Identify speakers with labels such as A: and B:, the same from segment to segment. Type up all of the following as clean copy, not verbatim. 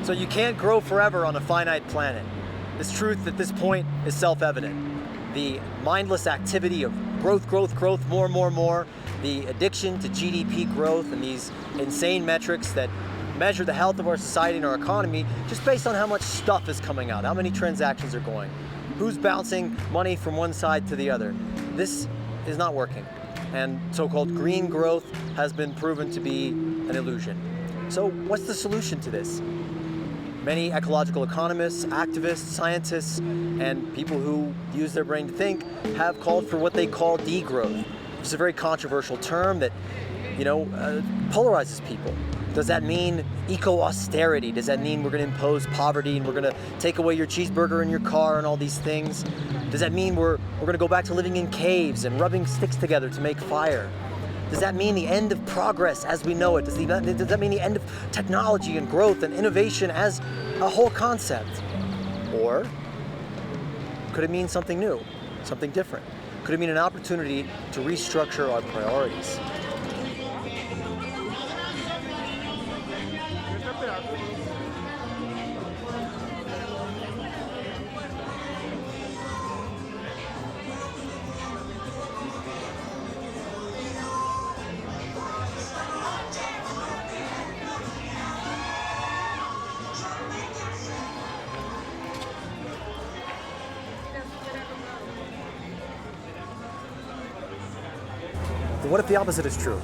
A: So you can't grow forever on a finite planet. This truth at this point is self-evident. The mindless activity of growth, more, the addiction to GDP growth and these insane metrics that measure the health of our society and our economy just based on how much stuff is coming out, how many transactions are going, who's bouncing money from one side to the other. This is not working. And so-called green growth has been proven to be an illusion. So what's the solution to this? Many ecological economists, activists, scientists, and people who use their brain to think have called for what they call degrowth. It's a very controversial term that, polarizes people. Does that mean eco-austerity? Does that mean we're going to impose poverty and we're going to take away your cheeseburger and your car and all these things? Does that mean we're going to go back to living in caves and rubbing sticks together to make fire? Does that mean the end of progress as we know it? Does that mean the end of technology and growth and innovation as a whole concept? Or could it mean something new, something different? Could it mean an opportunity to restructure our priorities? But what if the opposite is true?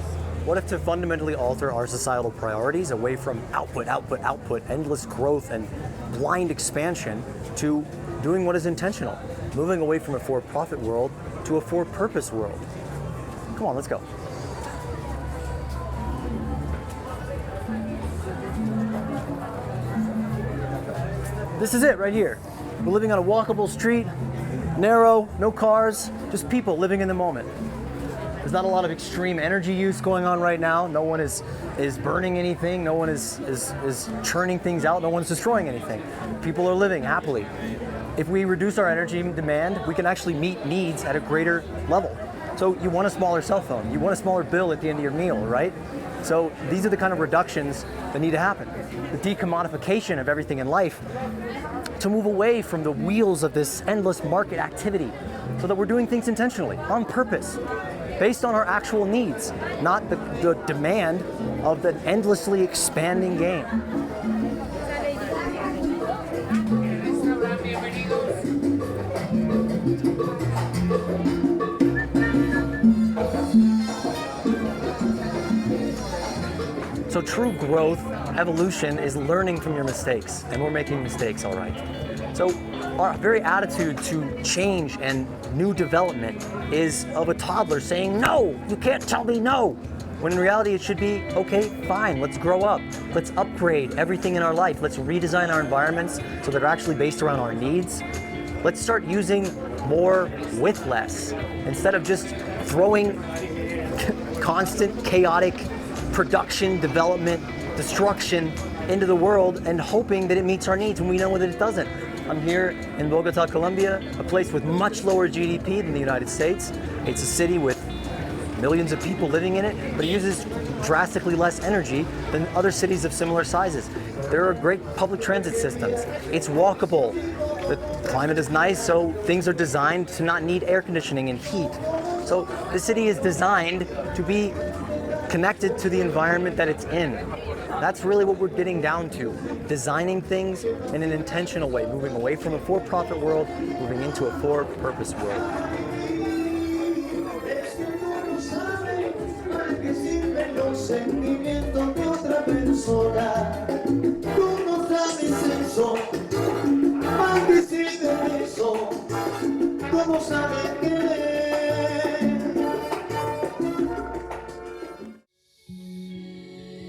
A: What if to fundamentally alter our societal priorities away from output, endless growth and blind expansion to doing what is intentional, moving away from a for-profit world to a for-purpose world? Come on, let's go. This is it right here. We're living on a walkable street, narrow, no cars, just people living in the moment. There's not a lot of extreme energy use going on right now. No one is burning anything. No one is churning things out. No one's destroying anything. People are living happily. If we reduce our energy demand, we can actually meet needs at a greater level. So you want a smaller cell phone. You want a smaller bill at the end of your meal, right? So these are the kind of reductions that need to happen. The decommodification of everything in life to move away from the wheels of this endless market activity so that we're doing things intentionally, on purpose, based on our actual needs, not the demand of the endlessly expanding game. So true growth, evolution, is learning from your mistakes, and we're making mistakes, all right. So our very attitude to change and new development is of a toddler saying, no, you can't tell me no. When in reality it should be, okay, fine, let's grow up. Let's upgrade everything in our life. Let's redesign our environments so they're actually based around our needs. Let's start using more with less instead of just throwing constant chaotic production, development, destruction into the world and hoping that it meets our needs when we know that it doesn't. I'm here in Bogota, Colombia, a place with much lower GDP than the United States. It's a city with millions of people living in it, but it uses drastically less energy than other cities of similar sizes. There are great public transit systems. It's walkable. The climate is nice, so things are designed to not need air conditioning and heat. So the city is designed to be connected to the environment that it's in. That's really what we're getting down to, designing things in an intentional way, moving away from a for-profit world, moving into a for-purpose world.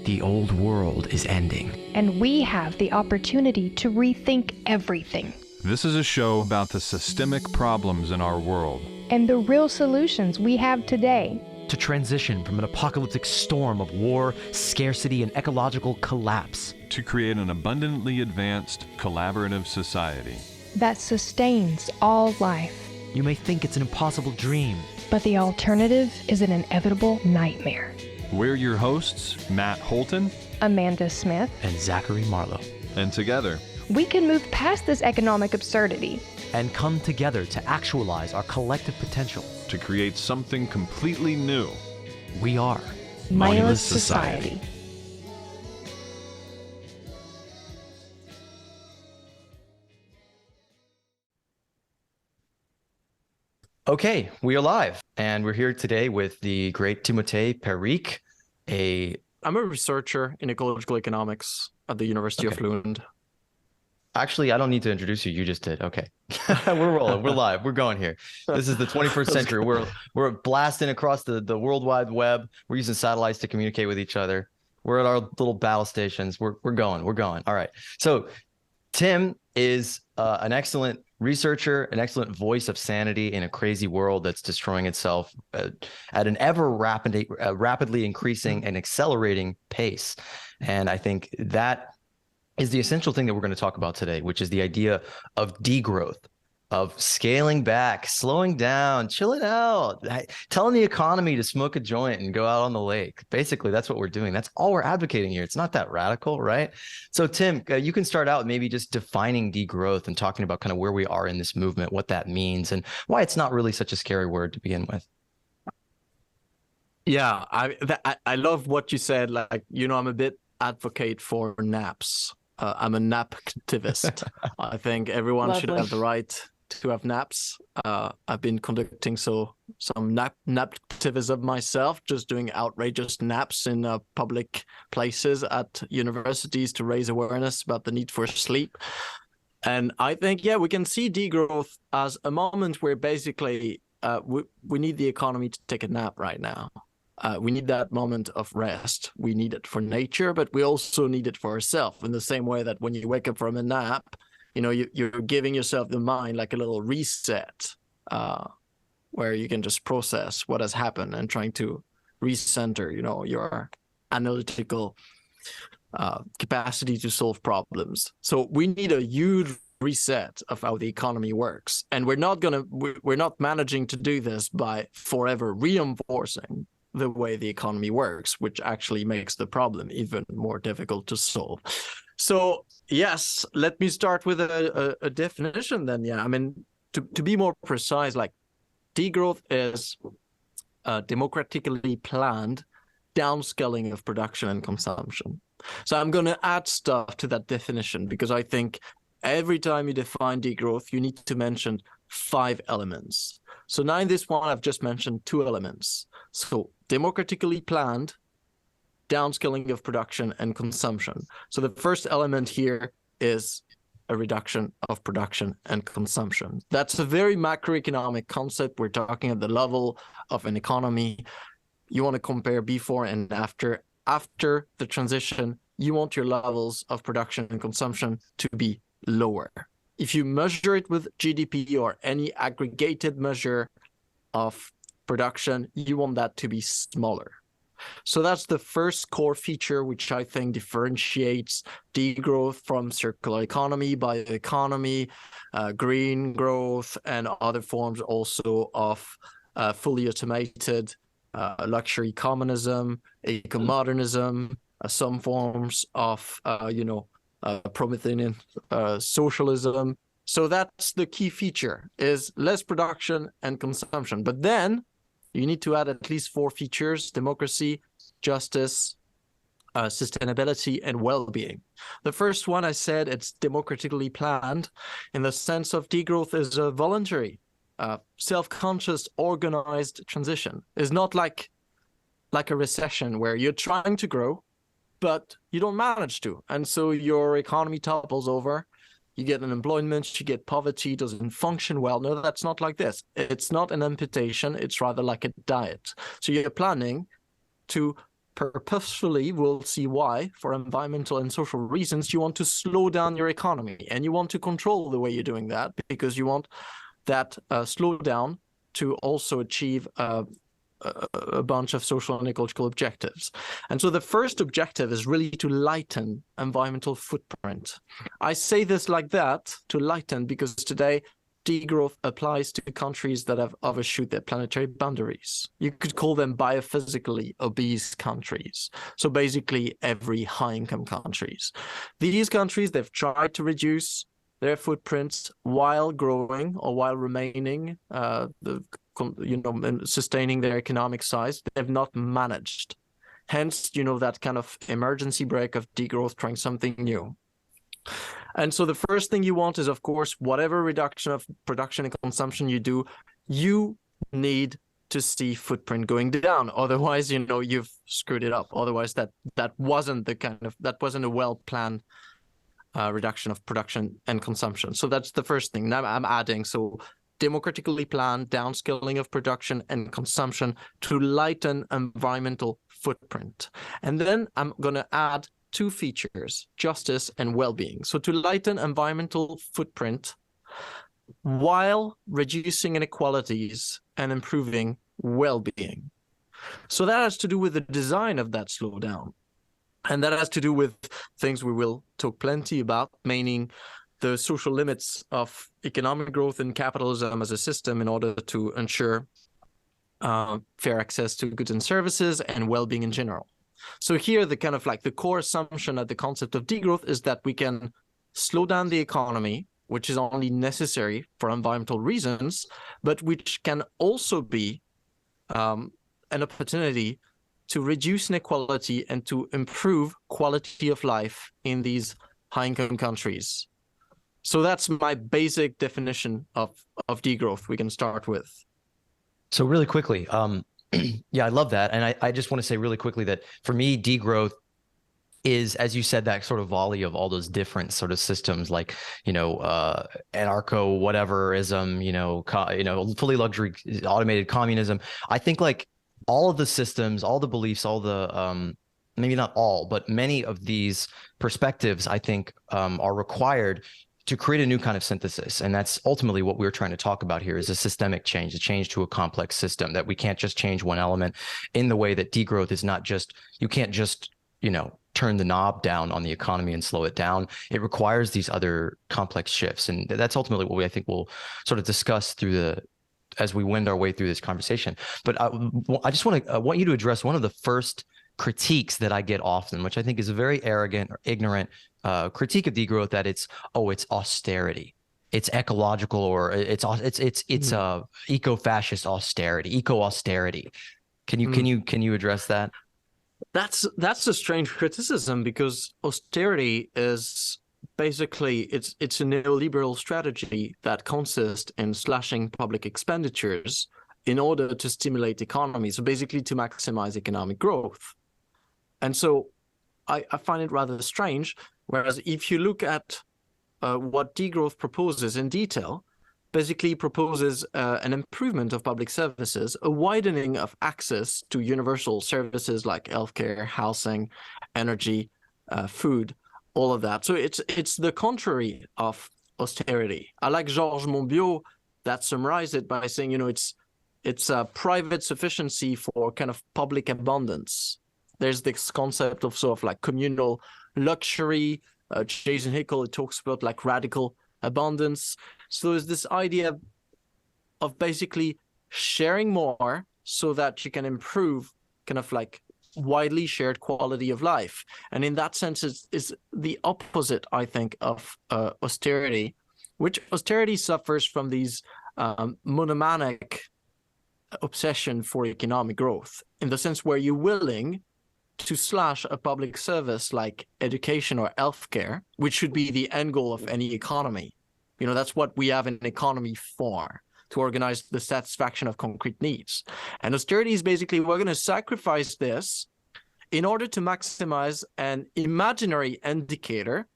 B: The old world is ending.
C: And we have the opportunity to rethink everything.
D: This is a show about the systemic problems in our world.
C: And the real solutions we have today.
B: To transition from an apocalyptic storm of war, scarcity, and ecological collapse.
D: To create an abundantly advanced, collaborative society.
C: That sustains all life.
B: You may think it's an impossible dream.
C: But the alternative is an inevitable nightmare.
D: We're your hosts, Matt Holton,
C: Amanda Smith,
B: and Zachary Marlowe.
D: And together,
C: we can move past this economic absurdity
B: and come together to actualize our collective potential.
D: to create something completely new.
B: We are
C: mindless society.
A: Okay, we are live, and we're here today with the great Timothee Parrique,
E: I'm a researcher in ecological economics at the University of Lund.
A: Actually, I don't need to introduce you. You just did. Okay. We're rolling. We're live. We're going here. This is the 21st century. We're blasting across the World Wide Web. We're using satellites to communicate with each other. We're at our little battle stations. We're going. We're going. All right. So Tim is an excellent researcher, an excellent voice of sanity in a crazy world that's destroying itself at an ever rapidly increasing and accelerating pace. And I think that is the essential thing that we're going to talk about today, which is the idea of degrowth, of scaling back, slowing down, chilling out, telling the economy to smoke a joint and go out on the lake. Basically, that's what we're doing. That's all we're advocating here. It's not that radical, right? So, Tim, you can start out maybe just defining degrowth and talking about kind of where we are in this movement, what that means, and why it's not really such a scary word to begin with.
E: Yeah, I love what you said. Like, I'm a bit advocate for naps. I'm a nap activist. I think everyone should have the right to have naps. I've been conducting some nap activism myself, just doing outrageous naps in public places at universities to raise awareness about the need for sleep. And I think, we can see degrowth as a moment where basically we need the economy to take a nap right now. We need that moment of rest. We need it for nature, but we also need it for ourselves in the same way that when you wake up from a nap, you're giving yourself the mind like a little reset where you can just process what has happened and trying to recenter, your analytical capacity to solve problems. So we need a huge reset of how the economy works. And we're not managing to do this by forever reinforcing the way the economy works, which actually makes the problem even more difficult to solve. So yes, let me start with a definition then. Yeah, I mean, to be more precise, like degrowth is democratically planned downscaling of production and consumption. So I'm going to add stuff to that definition because I think every time you define degrowth, you need to mention 5 elements. So now in this one, I've just mentioned 2 elements. So democratically planned downscaling of production and consumption. So the first element here is a reduction of production and consumption. That's a very macroeconomic concept. We're talking at the level of an economy. You want to compare before and after. After the transition, you want your levels of production and consumption to be lower. If you measure it with GDP or any aggregated measure of production, you want that to be smaller. So that's the first core feature, which I think differentiates degrowth from circular economy, bioeconomy, green growth, and other forms also of fully automated luxury communism, eco-modernism, some forms of, Promethean socialism. So that's the key feature, is less production and consumption. But then you need to add at least 4 features: democracy, justice, sustainability, and well-being. The first one, I said, it's democratically planned in the sense of degrowth is a voluntary, self-conscious, organized transition. It's not like a recession where you're trying to grow, but you don't manage to. And so your economy topples over. You get unemployment, you get poverty, doesn't function well. No, that's not like this. It's not an amputation. It's rather like a diet. So you're planning to purposefully, we'll see why, for environmental and social reasons, you want to slow down your economy. And you want to control the way you're doing that because you want that slowdown to also achieve a bunch of social and ecological objectives. And so the first objective is really to lighten environmental footprint. I say this like that, to lighten, because today degrowth applies to countries that have overshoot their planetary boundaries. You could call them biophysically obese countries. So basically every high-income countries. These countries, they've tried to reduce their footprints while growing or while remaining, sustaining their economic size. They've not managed. Hence, that kind of emergency brake of degrowth, trying something new. And so the first thing you want is, of course, whatever reduction of production and consumption you do, you need to see footprint going down. Otherwise, you've screwed it up. Otherwise, that wasn't a well-planned reduction of production and consumption. So that's the first thing. Now I'm adding, so democratically planned downscaling of production and consumption to lighten environmental footprint. And then I'm going to add 2 features, justice and well-being. So to lighten environmental footprint while reducing inequalities and improving well-being. So that has to do with the design of that slowdown. And that has to do with things we will talk plenty about, meaning the social limits of economic growth and capitalism as a system in order to ensure fair access to goods and services and well-being in general. So here, the kind of the core assumption of the concept of degrowth is that we can slow down the economy, which is only necessary for environmental reasons, but which can also be an opportunity to reduce inequality and to improve quality of life in these high-income countries. So that's my basic definition of degrowth we can start with.
B: So really quickly, yeah, I love that. And I just want to say really quickly that for me, degrowth is, as you said, that sort of volley of all those different sort of systems, like, anarcho whateverism, fully luxury automated communism. I think like all of the systems, all the beliefs, all the maybe not all, but many of these perspectives, I think, are required to create a new kind of synthesis. And that's ultimately what we're trying to talk about here, is a systemic change, a change to a complex system, that we can't just change one element, in the way that degrowth is not just, you can't just, turn the knob down on the economy and slow it down. It requires these other complex shifts. And that's ultimately what I think we'll sort of discuss as we wend our way through this conversation. But I just want you to address one of the first critiques that I get often, which I think is a very arrogant or ignorant critique of degrowth, that it's austerity, it's ecological, or it's eco-fascist austerity, eco-austerity. Can you address that?
E: That's a strange criticism, because austerity is basically it's a neoliberal strategy that consists in slashing public expenditures in order to stimulate the economy. So basically to maximize economic growth. And so I find it rather strange. Whereas if you look at what degrowth proposes in detail, basically proposes an improvement of public services, a widening of access to universal services like healthcare, housing, energy, food, all of that. So it's the contrary of austerity. I like Georges Monbiot that summarized it by saying, it's a private sufficiency for kind of public abundance. There's this concept of sort of like communal luxury. Jason Hickel, it talks about like radical abundance. So there's this idea of basically sharing more so that you can improve kind of like widely shared quality of life. And in that sense, is the opposite, I think, of austerity, which austerity suffers from these monomanic obsession for economic growth, in the sense where you're willing to slash a public service like education or healthcare, which should be the end goal of any economy. That's what we have an economy for, to organize the satisfaction of concrete needs. And austerity is basically, we're going to sacrifice this in order to maximize an imaginary indicator,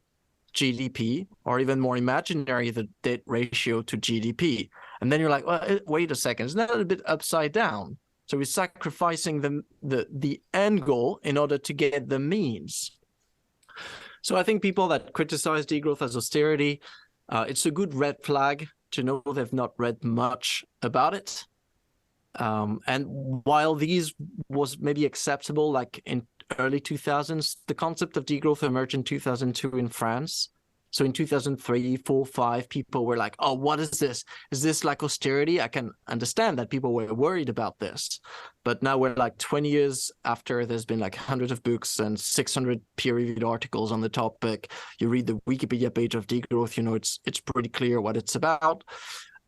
E: GDP, or even more imaginary, the debt ratio to GDP. And then you're like, well, wait a second, isn't that a bit upside down? So we're sacrificing the end goal in order to get the means. So I think people that criticize degrowth as austerity, it's a good red flag to know they've not read much about it. And while these was maybe acceptable, like in early 2000s, the concept of degrowth emerged in 2002 in France. So in 2003, 4, 5, people were like, oh, what is this? Is this like austerity? I can understand that people were worried about this. But now we're like 20 years after, there's been like hundreds of books and 600 peer-reviewed articles on the topic. You read the Wikipedia page of degrowth, it's pretty clear what it's about.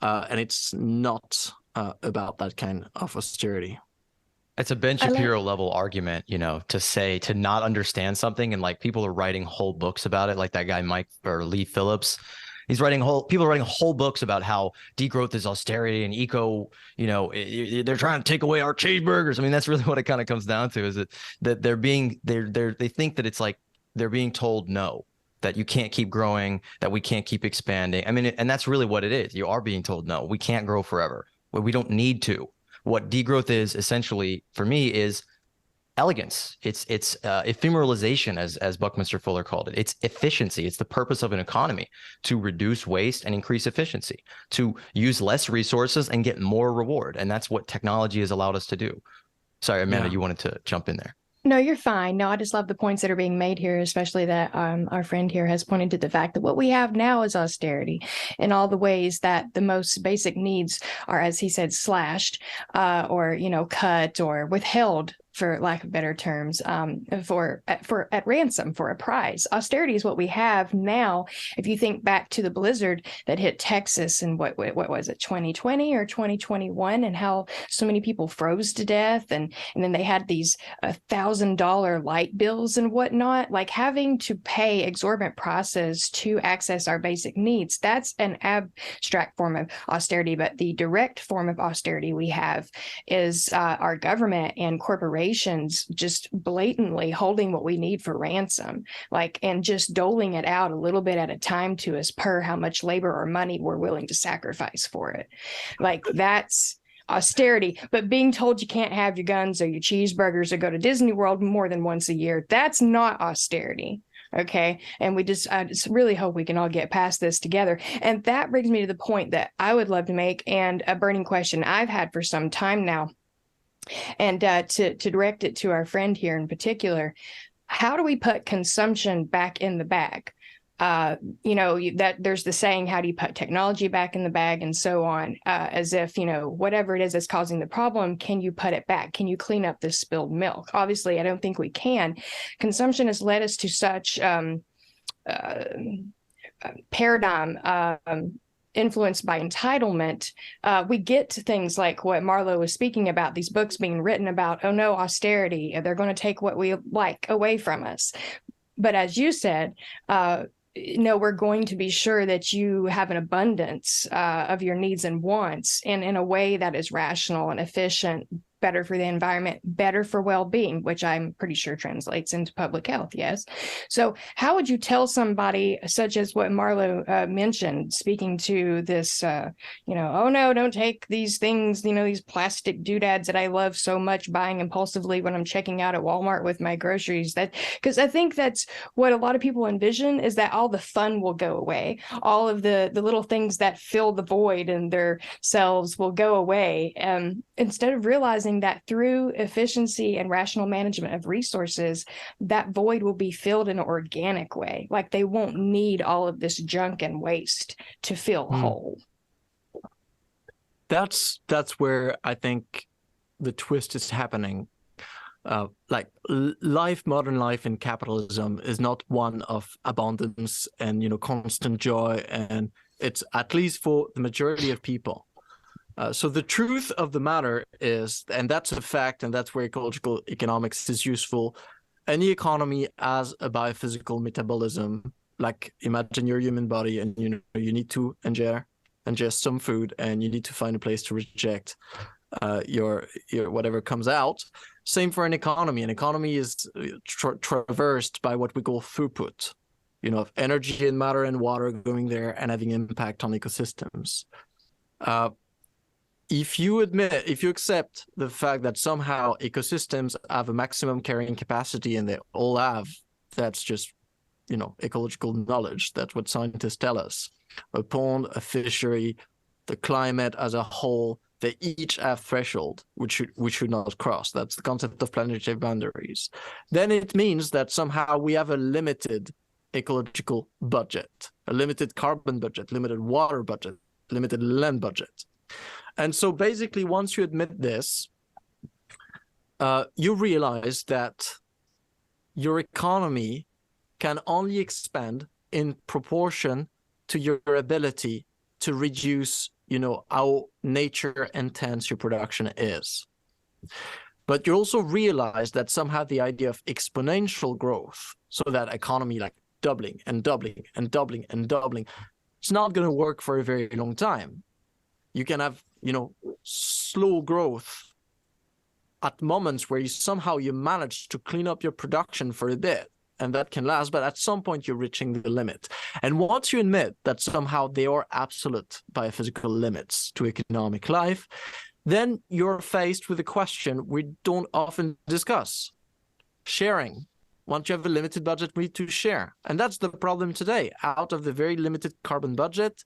E: And it's not about that kind of austerity.
B: It's a Ben Shapiro level argument, to not understand something, and like people are writing whole books about it, like that guy Mike or Lee Phillips. People are writing whole books about how degrowth is austerity and they're trying to take away our cheeseburgers. I mean, that's really what it kind of comes down to, is that they think that it's like they're being told no, that you can't keep growing, that we can't keep expanding. I mean, and that's really what it is. You are being told no, we can't grow forever. We don't need to. What degrowth is essentially for me is elegance. It's ephemeralization, as Buckminster Fuller called it. It's efficiency. It's the purpose of an economy, to reduce waste and increase efficiency, to use less resources and get more reward. And that's what technology has allowed us to do. Sorry, Amanda, you wanted to jump in there.
C: No, you're fine. No, I just love the points that are being made here, especially that our friend here has pointed to the fact that what we have now is austerity in all the ways that the most basic needs are, as he said, slashed or, cut or withheld, for lack of better terms, for at ransom, for a price. Austerity is what we have now. If you think back to the blizzard that hit Texas in what was it, 2020 or 2021, and how so many people froze to death, and then they had these $1,000 light bills and whatnot, like having to pay exorbitant prices to access our basic needs. That's an abstract form of austerity, but the direct form of austerity we have is our government and corporations just blatantly holding what we need for ransom, and just doling it out a little bit at a time to us per how much labor or money we're willing to sacrifice for it. That's austerity. But being told you can't have your guns or your cheeseburgers or go to Disney World more than once a year, that's not austerity. Okay. And I just really hope we can all get past this together. And that brings me to the point that I would love to make, and a burning question I've had for some time now. And to direct it to our friend here in particular, how do we put consumption back in the bag? That there's the saying, how do you put technology back in the bag, and so on, as if, whatever it is that's causing the problem, can you put it back? Can you clean up this spilled milk? Obviously, I don't think we can. Consumption has led us to such paradigm influenced by entitlement. We get to things like what Marlo was speaking about, these books being written about, oh no, austerity, they're going to take what we like away from us. But as you said, we're going to be sure that you have an abundance of your needs and wants, and in a way that is rational and efficient, better for the environment, better for well-being, which I'm pretty sure translates into public health. Yes. So how would you tell somebody, such as what Marlo mentioned, speaking to this, oh no, don't take these things, these plastic doodads that I love so much, buying impulsively when I'm checking out at Walmart with my groceries, because I think that's what a lot of people envision, is that all the fun will go away. All of the little things that fill the void in their selves will go away. Instead of realizing that through efficiency and rational management of resources, that void will be filled in an organic way. Like they won't need all of this junk and waste to feel whole.
E: That's where I think the twist is happening. Modern life in capitalism is not one of abundance and constant joy, and it's, at least for the majority of people. So the truth of the matter is, and that's a fact, and that's where ecological economics is useful, any economy has a biophysical metabolism. Like, imagine your human body, and you need to ingest some food, and you need to find a place to reject your whatever comes out. Same for an economy. An economy is traversed by what we call throughput, of energy and matter and water going there and having impact on ecosystems. If you accept the fact that somehow ecosystems have a maximum carrying capacity, and they all have, that's just, ecological knowledge. That's what scientists tell us. A pond, a fishery, the climate as a whole, they each have threshold, which should not cross. That's the concept of planetary boundaries. Then it means that somehow we have a limited ecological budget, a limited carbon budget, limited water budget, limited land budget. And so basically, once you admit this, you realize that your economy can only expand in proportion to your ability to reduce, how nature intense your production is. But you also realize that somehow the idea of exponential growth, so that economy like doubling and doubling and doubling and doubling, it's not going to work for a very long time. You can have, slow growth at moments where you manage to clean up your production for a bit, and that can last, but at some point you're reaching the limit. And once you admit that somehow there are absolute biophysical limits to economic life, then you're faced with a question we don't often discuss: sharing. Once you have a limited budget, we need to share. And that's the problem today. Out of the very limited carbon budget,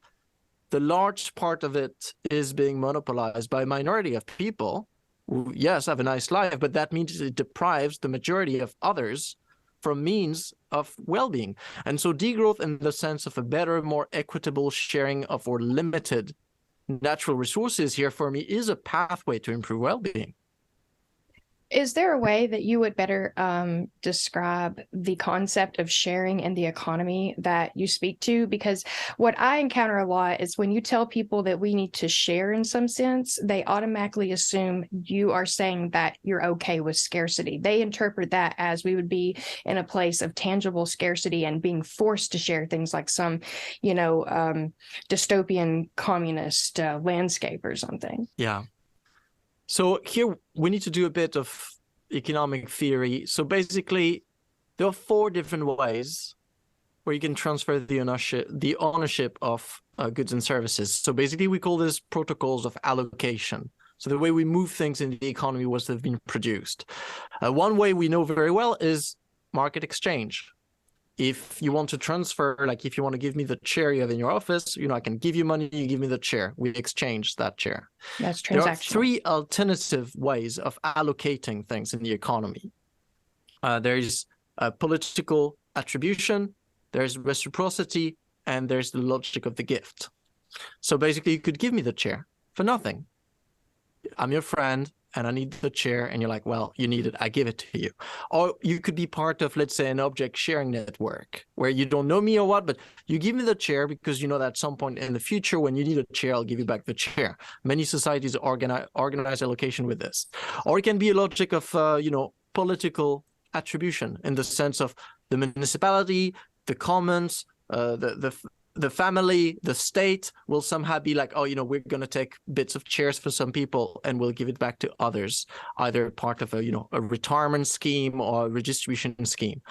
E: the large part of it is being monopolized by a minority of people who, yes, have a nice life, but that means it deprives the majority of others from means of well-being. And so degrowth, in the sense of a better, more equitable sharing of our limited natural resources here, for me, is a pathway to improve well-being.
C: Is there a way that you would better describe the concept of sharing in the economy that you speak to? Because what I encounter a lot is when you tell people that we need to share in some sense, they automatically assume you are saying that you're okay with scarcity. They interpret that as we would be in a place of tangible scarcity and being forced to share things like some, dystopian communist landscape or something.
E: Yeah. So here we need to do a bit of economic theory. So basically, there are 4 different ways where you can transfer the ownership of goods and services. So basically, we call this protocols of allocation. So the way we move things in the economy once they've been produced. One way we know very well is market exchange. If you want to transfer, like if you want to give me the chair you have in your office, I can give you money, you give me the chair. We exchange that chair.
C: That's transactional.
E: There are 3 alternative ways of allocating things in the economy. There's political attribution, there's reciprocity, and there's the logic of the gift. So basically, you could give me the chair for nothing. I'm your friend, and I need the chair, and you're like, well, you need it, I give it to you. Or you could be part of, let's say, an object sharing network where you don't know me or what, but you give me the chair because you know that at some point in the future, when you need a chair, I'll give you back the chair. Many societies organize allocation with this. Or it can be a logic of, political attribution, in the sense of the municipality, the commons, the family, the state will somehow be like, we're going to take bits of chairs for some people and we'll give it back to others, either part of a retirement scheme or a redistribution scheme.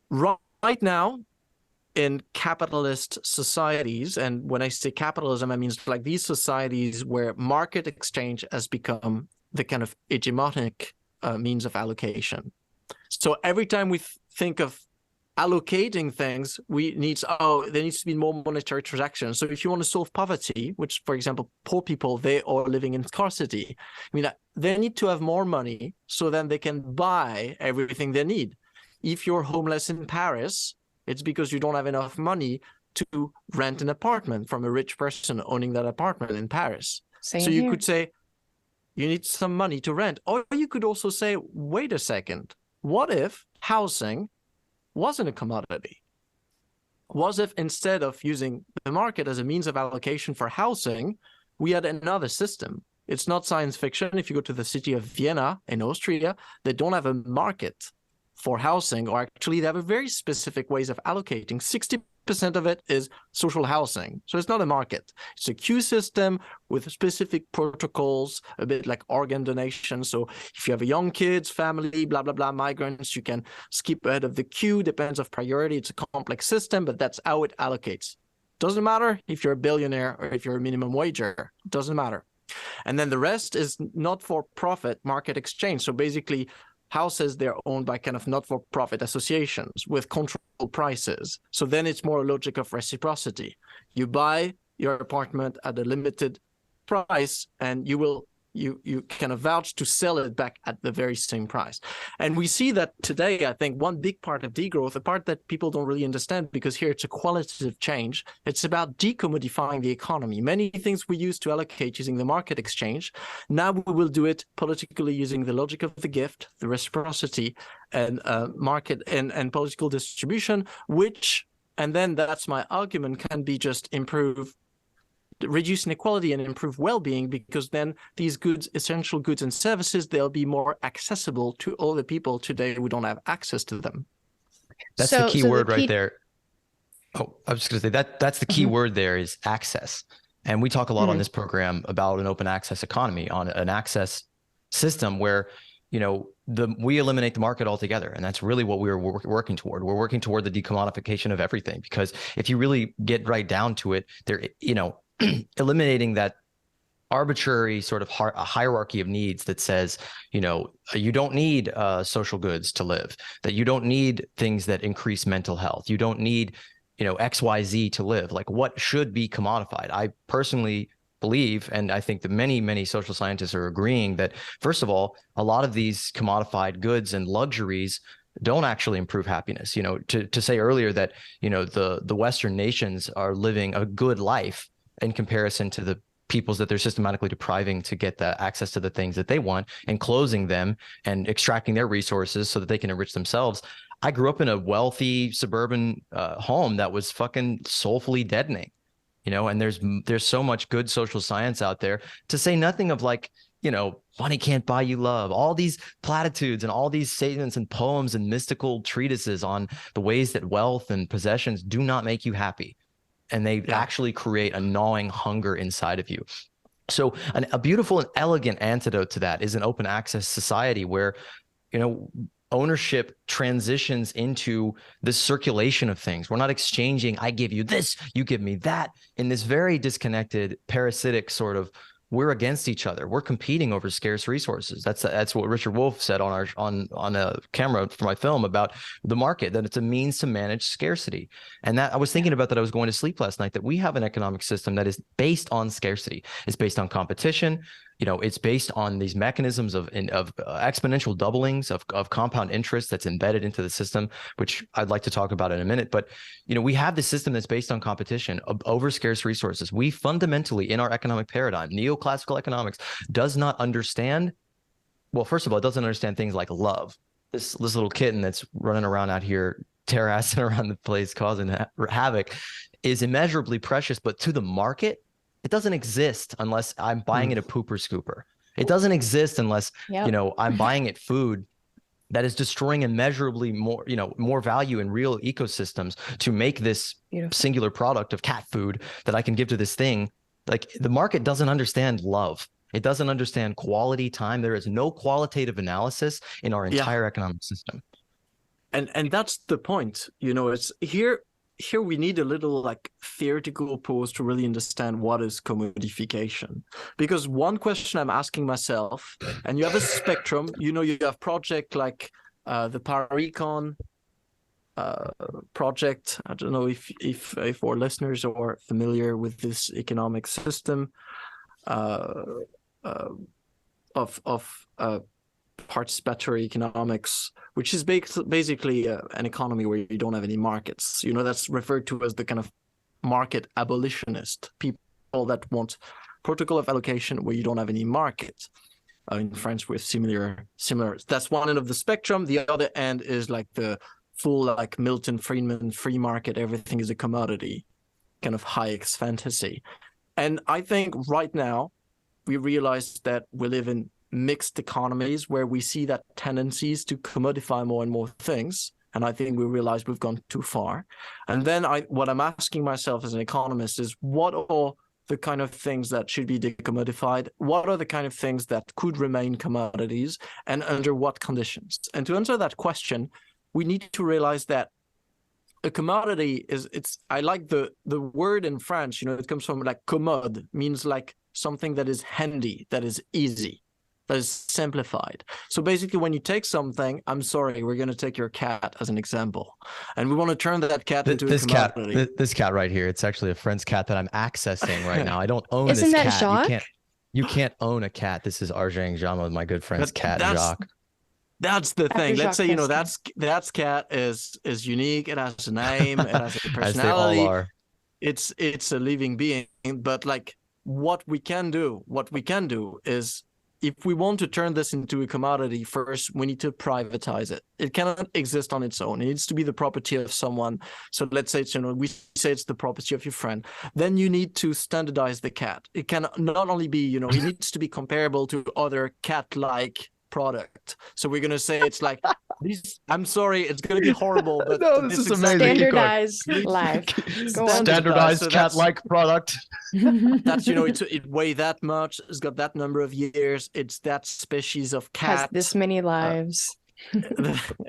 E: Right now, in capitalist societies, and when I say capitalism, I mean like these societies where market exchange has become the kind of hegemonic means of allocation. So every time we think of allocating things, there needs to be more monetary transactions. So if you want to solve poverty, which, for example, poor people, they are living in scarcity, they need to have more money so then they can buy everything they need. If you're homeless in Paris, it's because you don't have enough money to rent an apartment from a rich person owning that apartment in Paris. You could say, you need some money to rent. Or you could also say, wait a second, what if housing wasn't a commodity? Was if instead of using the market as a means of allocation for housing, we had another system? It's not science fiction. If you go to the city of Vienna in Austria, they don't have a market for housing, or actually they have a very specific ways of allocating. 60% of it is social housing. So it's not a market. It's a queue system with specific protocols, a bit like organ donation. So if you have a young kids, family, blah, blah, blah, migrants, you can skip ahead of the queue, depends of priority. It's a complex system, but that's how it allocates. Doesn't matter if you're a billionaire or if you're a minimum wager, doesn't matter. And then the rest is not-for-profit market exchange. So basically, houses, they're owned by kind of not-for-profit associations with controlled prices. So then it's more a logic of reciprocity. You buy your apartment at a limited price, and you will you kind of vouch to sell it back at the very same price. And we see that today. I think one big part of degrowth, a part that people don't really understand, because here it's a qualitative change, it's about decommodifying the economy. Many things we used to allocate using the market exchange, now we will do it politically using the logic of the gift, the reciprocity, and market and political distribution, which, and then that's my argument, can be just reduce inequality and improve well-being, because then these goods, essential goods and services, they'll be more accessible to all the people today who don't have access to them.
B: That's the key word right there. Oh, I was just going to say that's the key word there is access. And we talk a lot on this program about an open access economy, on an access system where, you know, we eliminate the market altogether. And that's really what we're working toward. We're working toward the decommodification of everything, because if you really get right down to it, there, you know, eliminating that arbitrary sort of a hierarchy of needs that says, you know, you don't need social goods to live, that you don't need things that increase mental health. You don't need, you know, XYZ to live. Like, what should be commodified? I personally believe, and I think that many social scientists are agreeing, that first of all, a lot of these commodified goods and luxuries don't actually improve happiness. You know, to say earlier that, you know, the Western nations are living a good life in comparison to the peoples that they're systematically depriving to get the access to the things that they want, and closing them and extracting their resources so that they can enrich themselves. I grew up in a wealthy suburban home that was fucking soulfully deadening, you know, and there's so much good social science out there, to say nothing of, like, you know, money can't buy you love, all these platitudes and all these statements and poems and mystical treatises on the ways that wealth and possessions do not make you happy. And they actually create a gnawing hunger inside of you. So a beautiful and elegant antidote to that is an open access society where, you know, ownership transitions into this circulation of things. We're not exchanging, I give you this, you give me that, in this very disconnected, parasitic sort of, we're against each other. We're competing over scarce resources. That's what Richard Wolff said on a camera for my film about the market, that it's a means to manage scarcity. And that I was thinking about that. I was going to sleep last night, that we have an economic system that is based on scarcity. It's based on competition. You know, it's based on these mechanisms of exponential doublings of compound interest that's embedded into the system, which I'd like to talk about in a minute. But, you know, we have this system that's based on competition over scarce resources. We fundamentally, in our economic paradigm, neoclassical economics does not understand, well, first of all, it doesn't understand things like love. This little kitten that's running around out here, terrassing around the place, causing havoc, is immeasurably precious, but to the market, it doesn't exist unless I'm buying it a pooper scooper. It doesn't exist unless, you know, I'm buying it food that is destroying immeasurably more, you know, more value in real ecosystems to make this singular product of cat food that I can give to this thing. Like, the market doesn't understand love. It doesn't understand quality time. There is no qualitative analysis in our entire economic system.
E: And that's the point. You know, it's here we need a little like theoretical pause to really understand what is commodification. Because one question I'm asking myself, and you have a spectrum, you know, you have project like the Parrique project. I don't know if our listeners are familiar with this economic system of participatory economics, which is basically an economy where you don't have any markets. You know, that's referred to as the kind of market abolitionist, people that want protocol of allocation where you don't have any market. In French, with similar. That's one end of the spectrum. The other end is like the full, like Milton Friedman, free market, everything is a commodity, kind of Hayek's fantasy. And I think right now we realize that we live in mixed economies where we see that tendencies to commodify more and more things. And I think we realize we've gone too far. And then what I'm asking myself as an economist is, what are the kind of things that should be decommodified? What are the kind of things that could remain commodities, and under what conditions? And to answer that question, we need to realize that a commodity I like the word in French, you know, it comes from like commode, means like something that is handy, that is easy, that is simplified. So basically, when you take something, I'm sorry, we're going to take your cat as an example, and we want to turn that cat into a commodity.
B: This cat right here, it's actually a friend's cat that I'm accessing right now. I don't own
C: Isn't
B: this
C: that
B: cat.
C: Jacques?
B: You can't. You can't own a cat. This is Arjang Jama, my good friend's cat, Jacques.
E: That's the
C: After
E: thing. Let's say,
C: Jacques
E: that's cat is unique. It has a name. It has a
B: As they all
E: personality.
B: are.
E: It's a living being. But like what we can do is, if we want to turn this into a commodity, first we need to privatize it. It cannot exist on its own. It needs to be the property of someone. So let's say we say it's the property of your friend. Then you need to standardize the cat. It can not only be, it needs to be comparable to other cat-like product. So we're gonna say it's like these. I'm sorry, it's gonna be horrible, but
B: No, this is amazing.
C: Standardized life. Go on.
B: Standardized
E: So
B: cat-like product.
E: That's it weigh that much. It's got that number of years. It's that species of cat.
C: Has this many lives.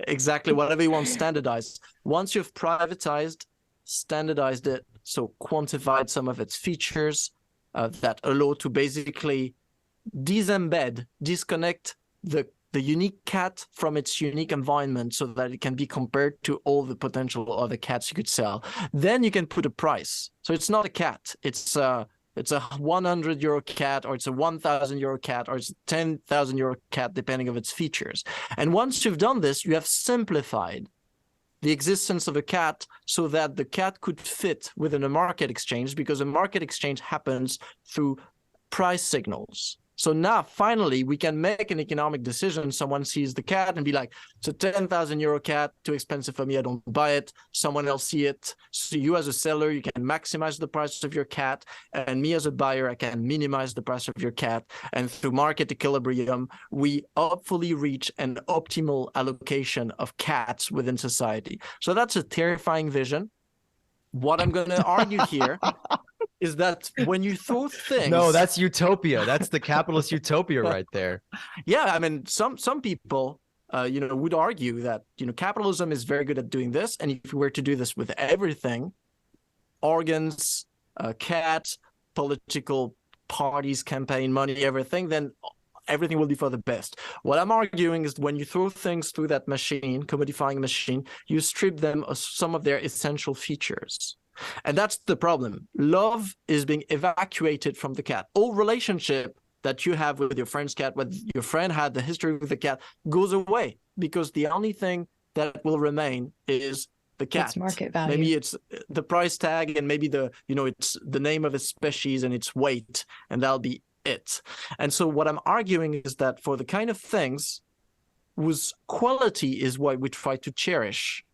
E: Exactly. Whatever you want standardized. Once you've privatized, standardized it, so quantified some of its features that allow to basically disconnect the unique cat from its unique environment, so that it can be compared to all the potential other cats you could sell. Then you can put a price. So it's not a cat. It's a 100 euro cat, or it's a 1,000 euro cat, or it's a 10,000 euro cat, depending on its features. And once you've done this, you have simplified the existence of a cat so that the cat could fit within a market exchange, because a market exchange happens through price signals. So now, finally, we can make an economic decision. Someone sees the cat and be like, it's a 10,000 euro cat, too expensive for me, I don't buy it. Someone else see it. So you as a seller, you can maximize the price of your cat. And me as a buyer, I can minimize the price of your cat. And through market equilibrium, we hopefully reach an optimal allocation of cats within society. So that's a terrifying vision. What I'm going to argue here is that when you throw things...
B: No, that's utopia. That's the capitalist utopia right there.
E: Yeah, I mean, some people, would argue that, capitalism is very good at doing this. And if we were to do this with everything, organs, cats, political parties, campaign money, everything, then everything will be for the best. What I'm arguing is when you throw things through that machine, commodifying machine, you strip them of some of their essential features. And that's the problem. Love is being evacuated from the cat. All relationship that you have with your friend's cat, what your friend had, the history with the cat, goes away, because the only thing that will remain is the cat.
C: It's market value.
E: Maybe it's the price tag, and maybe it's the name of its species and its weight, and that'll be it. And so what I'm arguing is that for the kind of things whose quality is what we try to cherish.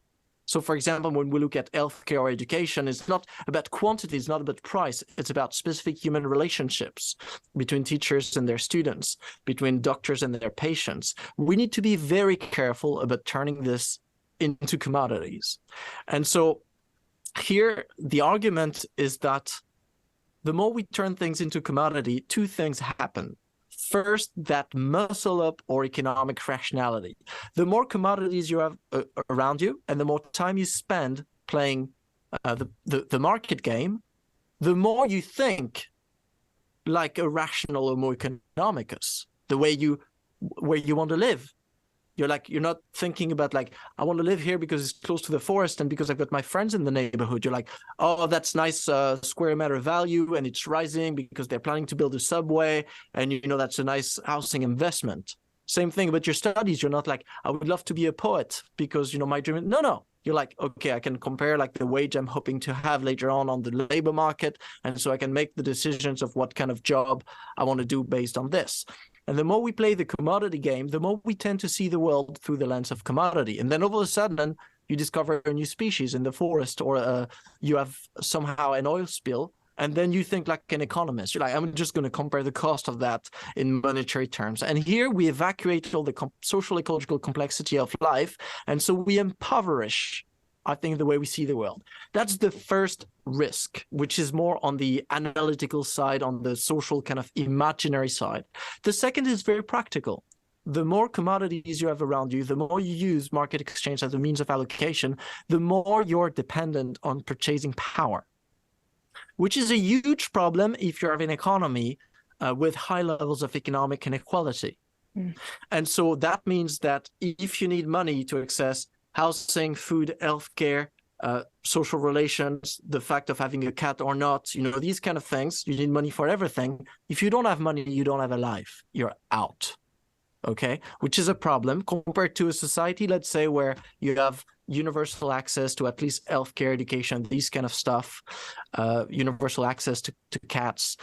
E: So, for example, when we look at healthcare or education, it's not about quantity, it's not about price. It's about specific human relationships between teachers and their students, between doctors and their patients. We need to be very careful about turning this into commodities. And so here, the argument is that the more we turn things into commodity, two things happen. First, that muscle up or economic rationality. The more commodities you have around you, and the more time you spend playing the market game, the more you think like a rational Homo economicus, the way where you want to live. You're not thinking about like, I want to live here because it's close to the forest and because I've got my friends in the neighborhood. You're like, oh, that's nice square meter value, and it's rising because they're planning to build a subway, and that's a nice housing investment. Same thing about your studies. You're not like, I would love to be a poet because my dream. No. You're like, okay, I can compare like the wage I'm hoping to have later on the labor market, and so I can make the decisions of what kind of job I want to do based on this. And the more we play the commodity game, the more we tend to see the world through the lens of commodity. And then all of a sudden, you discover a new species in the forest, or you have somehow an oil spill, and then you think like an economist. You're like, I'm just going to compare the cost of that in monetary terms. And here we evacuate all the social ecological complexity of life, and so we impoverish, I think, the way we see the world. That's the first risk, which is more on the analytical side, on the social kind of imaginary side. The second is very practical. The more commodities you have around you, the more you use market exchange as a means of allocation, the more you're dependent on purchasing power, which is a huge problem if you have an economy with high levels of economic inequality. And so that means that if you need money to access housing, food, healthcare, social relations, the fact of having a cat or not, these kind of things. You need money for everything. If you don't have money, you don't have a life. You're out. Okay, which is a problem compared to a society, let's say, where you have universal access to at least healthcare, education, these kind of stuff, universal access to cats.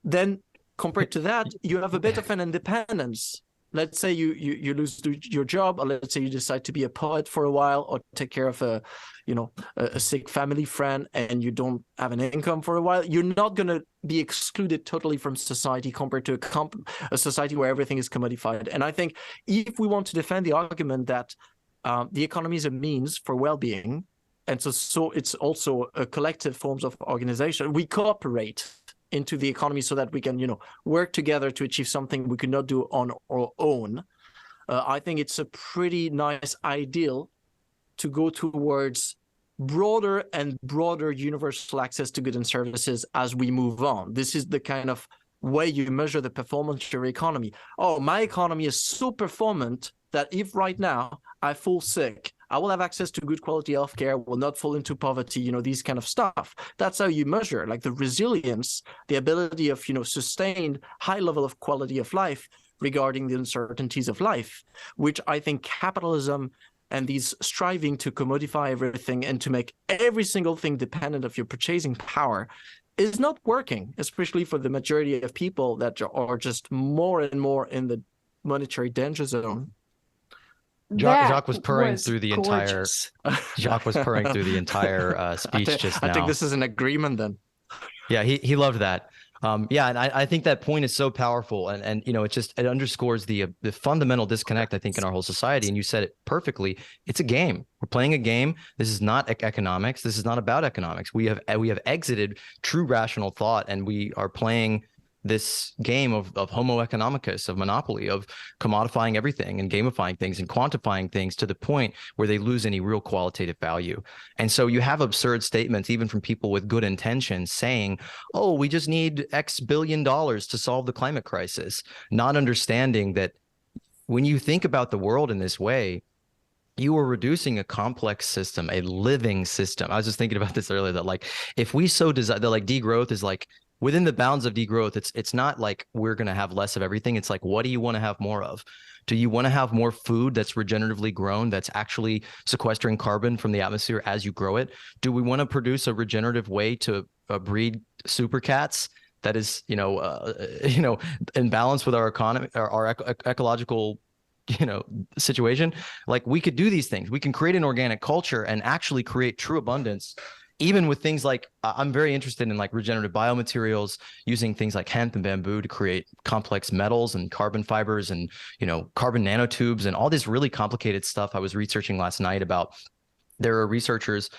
E: Then compared to that, you have a bit of an independence. Let's say you lose your job, or let's say you decide to be a poet for a while, or take care of a sick family friend, and you don't have an income for a while. You're not going to be excluded totally from society compared to a society where everything is commodified. And I think if we want to defend the argument that the economy is a means for well-being, and so it's also a collective forms of organization, we cooperate into the economy so that we can, work together to achieve something we could not do on our own. I think it's a pretty nice ideal to go towards broader and broader universal access to goods and services as we move on. This is the kind of way you measure the performance of your economy. Oh, my economy is so performant that if right now I fall sick, I will have access to good quality healthcare, will not fall into poverty, these kind of stuff. That's how you measure, like, the resilience, the ability of, sustained high level of quality of life regarding the uncertainties of life, which I think capitalism and these striving to commodify everything and to make every single thing dependent of your purchasing power is not working, especially for the majority of people that are just more and more in the monetary danger zone.
B: Jacques was purring through the entire. Jacques was purring through the entire speech just now.
E: I think this is an agreement then.
B: Yeah, he loved that. Yeah, and I think that point is so powerful, and it underscores the fundamental disconnect, I think, in our whole society. And you said it perfectly. It's a game. We're playing a game. This is not economics. This is not about economics. We have exited true rational thought, and we are playing this game of homo economicus, of monopoly, of commodifying everything and gamifying things and quantifying things to the point where they lose any real qualitative value. And so you have absurd statements, even from people with good intentions, saying, oh, we just need X billion dollars to solve the climate crisis, not understanding that when you think about the world in this way, you are reducing a complex system, a living system. I was just thinking about this earlier, that like, if we so desire, that like degrowth is like, within the bounds of degrowth, it's not like we're going to have less of everything. It's like, what do you want to have more of? Do you want to have more food that's regeneratively grown, that's actually sequestering carbon from the atmosphere as you grow it? Do we want to produce a regenerative way to breed super cats that is, in balance with our economy, our ecological situation? Like, we could do these things. We can create an organic culture and actually create true abundance, even with things like, I'm very interested in like regenerative biomaterials, using things like hemp and bamboo to create complex metals and carbon fibers and, carbon nanotubes and all this really complicated stuff. I was researching last night about, there are researchers,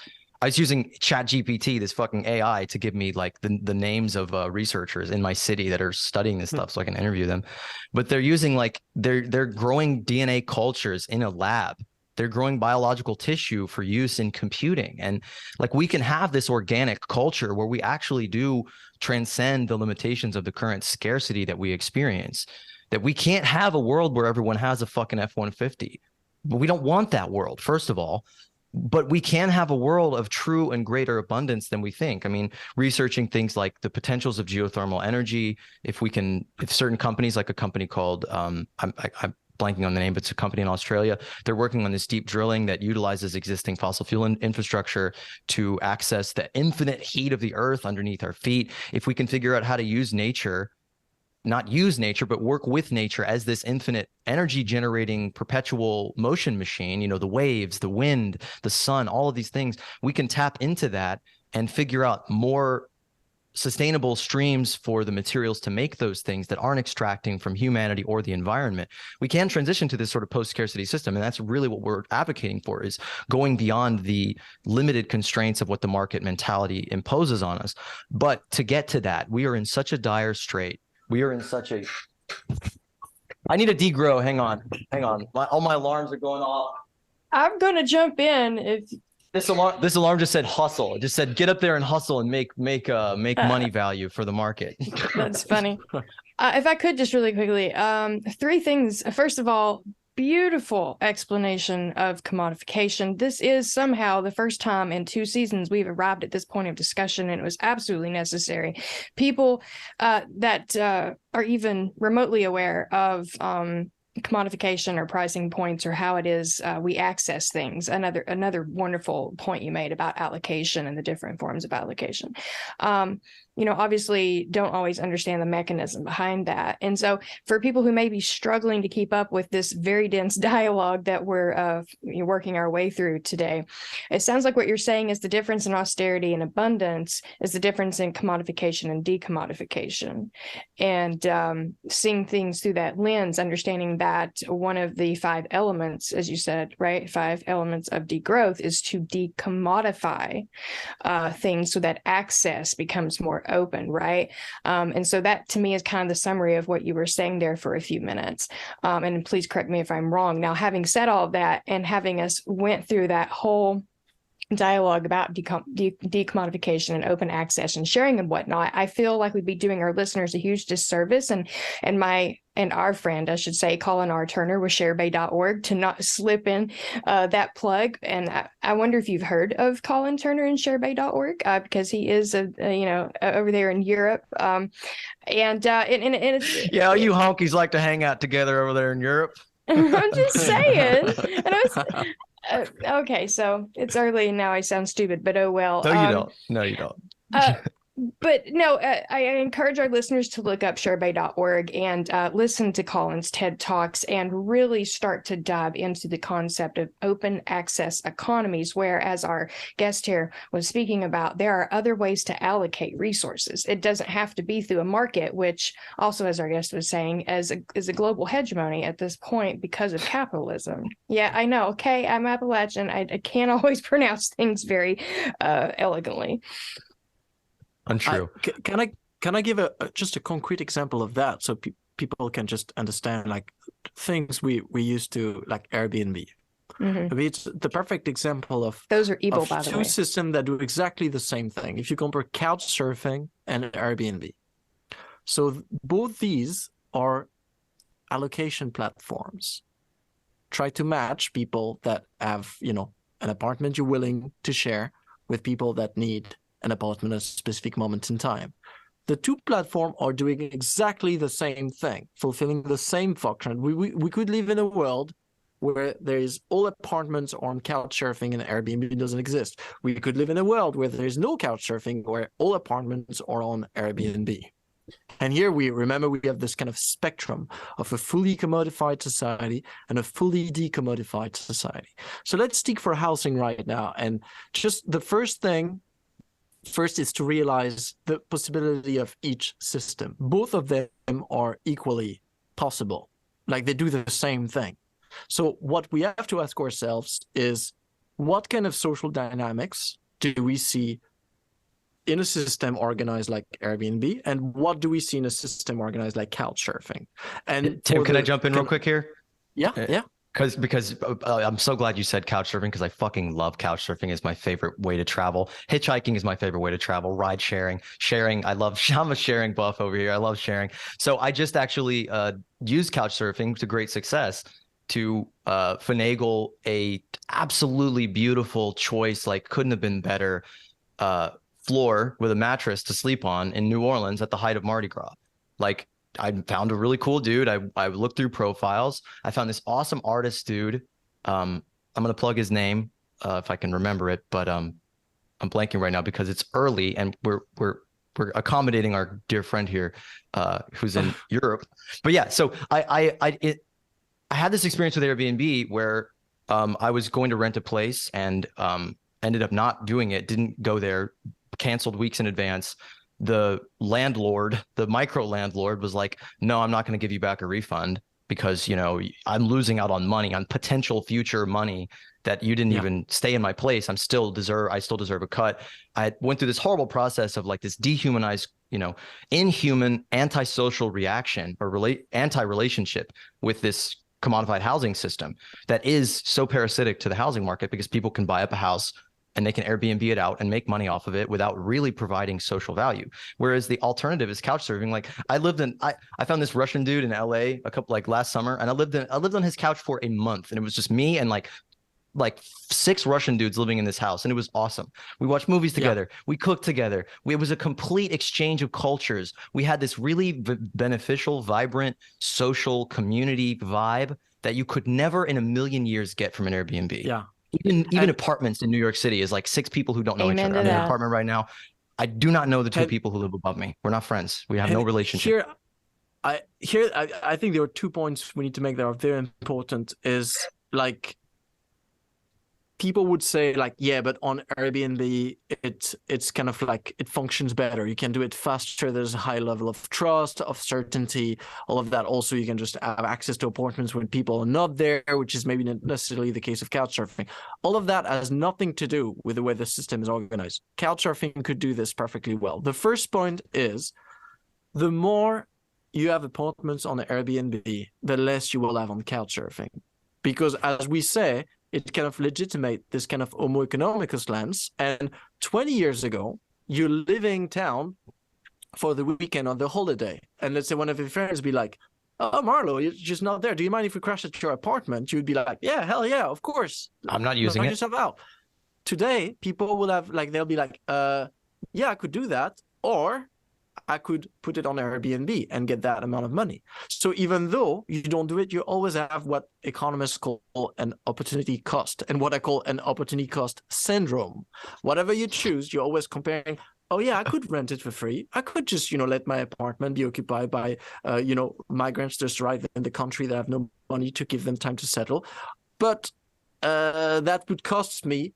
B: I was using ChatGPT, this fucking AI, to give me like the names of researchers in my city that are studying this stuff so I can interview them. But they're using like, they're growing DNA cultures in a lab. They're growing biological tissue for use in computing. And like, we can have this organic culture where we actually do transcend the limitations of the current scarcity that we experience. That we can't have a world where everyone has a fucking F-150. But we don't want that world, first of all. But we can have a world of true and greater abundance than we think. I mean, researching things like the potentials of geothermal energy, if certain companies, like a company called, I'm blanking on the name, but it's a company in Australia. They're working on this deep drilling that utilizes existing fossil fuel infrastructure to access the infinite heat of the earth underneath our feet. If we can figure out how to use nature, not use nature, but work with nature as this infinite energy generating perpetual motion machine, the waves, the wind, the sun, all of these things, we can tap into that and figure out more sustainable streams for the materials to make those things that aren't extracting from humanity or the environment. We can transition to this sort of post-scarcity system, and that's really what we're advocating for, is going beyond the limited constraints of what the market mentality imposes on us. But to get to that, we are in such a dire strait. We are in such a... I need a degrow. Hang on. All my alarms are going off.
C: I'm going to jump in if...
B: This alarm just said hustle. It just said get up there and hustle and make money value for the market.
C: That's funny. If I could just really quickly, three things. First of all, beautiful explanation of commodification. This is somehow the first time in 2 seasons we've arrived at this point of discussion, and it was absolutely necessary. People that are even remotely aware of commodification or pricing points or how it is we access things. Another wonderful point you made about allocation and the different forms of allocation. Obviously don't always understand the mechanism behind that. And so for people who may be struggling to keep up with this very dense dialogue that we're working our way through today, it sounds like what you're saying is the difference in austerity and abundance is the difference in commodification and decommodification. And seeing things through that lens, understanding that one of the 5 elements, as you said, right, 5 elements of degrowth is to decommodify things so that access becomes more open, right? And so that to me is kind of the summary of what you were saying there for a few minutes. And please correct me if I'm wrong. Now, having said all of that and having us went through that whole dialogue about decommodification and open access and sharing and whatnot, I feel like we'd be doing our listeners a huge disservice and our friend, I should say, Colin R. Turner with sharebay.org to not slip in that plug. And I wonder if you've heard of Colin Turner and sharebay.org because he is, over there in Europe. And it's,
B: yeah, you honkies like to hang out together over there in Europe.
C: I'm just saying. And I was okay. So it's early and now I sound stupid, but oh well.
B: No, you don't. No, you don't.
C: But no, I encourage our listeners to look up sharebay.org and listen to Colin's TED Talks and really start to dive into the concept of open access economies, where, as our guest here was speaking about, there are other ways to allocate resources. It doesn't have to be through a market, which also, as our guest was saying, is a global hegemony at this point because of capitalism. Yeah, I know. Okay, I'm Appalachian. I can't always pronounce things very elegantly.
B: Untrue.
E: Can I give just a concrete example of that so people can just understand, like, things we used to, like Airbnb. Mm-hmm. I mean, it's the perfect example of
C: those are evil, by the way.
E: 2 systems that do exactly the same thing. If you compare couch surfing and Airbnb, so both these are allocation platforms. Try to match people that have, an apartment you're willing to share with people that need an apartment at a specific moment in time. The 2 platforms are doing exactly the same thing, fulfilling the same function. We could live in a world where there is all apartments on couch surfing and Airbnb doesn't exist. We could live in a world where there is no couch surfing, where all apartments are on Airbnb. And here we have this kind of spectrum of a fully commodified society and a fully decommodified society. So let's stick for housing right now. And just the first is to realize the possibility of each system. Both of them are equally possible. Like, they do the same thing. So what we have to ask ourselves is, what kind of social dynamics do we see in a system organized like Airbnb, and what do we see in a system organized like couch surfing? And
B: Tim, can I jump in real quick here?
E: Yeah.
B: Because I'm so glad you said couch surfing, because I fucking love couch surfing. Is my favorite way to travel. Hitchhiking is my favorite way to travel. Ride sharing. I'm a sharing buff over here. I love sharing. So I just actually used couch surfing to great success to finagle a absolutely beautiful choice, like couldn't have been better, floor with a mattress to sleep on in New Orleans at the height of Mardi Gras. Like, I found a really cool dude. I looked through profiles. I found this awesome artist dude. I'm gonna plug his name if I can remember it, but I'm blanking right now because it's early and we're accommodating our dear friend here who's in Europe. But yeah, so I had this experience with Airbnb where I was going to rent a place and ended up not doing it. Didn't go there. Canceled weeks in advance. The landlord, the micro landlord, was like, no, I'm not going to give you back a refund because, I'm losing out on money, on potential future money that you didn't even stay in my place. I still deserve a cut. I went through this horrible process of like this dehumanized, inhuman, antisocial reaction or anti-relationship with this commodified housing system that is so parasitic to the housing market, because people can buy up a house and they can Airbnb it out and make money off of it without really providing social value. Whereas the alternative is couch surfing. Like I found this Russian dude in LA last summer, and I lived on his couch for a month, and it was just me and like 6 Russian dudes living in this house, and it was awesome. We watched movies together. We cooked together. It was a complete exchange of cultures. We had this really beneficial, vibrant, social community vibe that you could never in a million years get from an Airbnb.
E: Yeah.
B: Even apartments in New York City is like 6 people who don't know each other. I'm in an apartment right now. I do not know the 2 people who live above me. We're not friends. We have no relationship.
E: I think there are 2 points we need to make that are very important. Is like, people would say like, yeah, but on Airbnb, it's kind of like it functions better. You can do it faster. There's a high level of trust, of certainty, all of that. Also, you can just have access to apartments when people are not there, which is maybe not necessarily the case of couchsurfing. All of that has nothing to do with the way the system is organized. Couchsurfing could do this perfectly well. The first point is, the more you have apartments on Airbnb, the less you will have on couchsurfing. Because as we say, it kind of legitimate this kind of homo economicus lens. And 20 years ago, you're leaving town for the weekend or the holiday. And let's say one of your friends be like, oh, Marlo, you're just not there. Do you mind if we crash at your apartment? You'd be like, yeah, hell yeah, of course.
B: I'm not using it.
E: Yourself out. Today, people will have like, they'll be like, yeah, I could do that. Or I could put it on Airbnb and get that amount of money. So even though you don't do it, you always have what economists call an opportunity cost, and what I call an opportunity cost syndrome. Whatever you choose, you're always comparing, oh yeah, I could rent it for free. I could just, let my apartment be occupied by, migrants just arrived in the country that have no money to give them time to settle. But that would cost me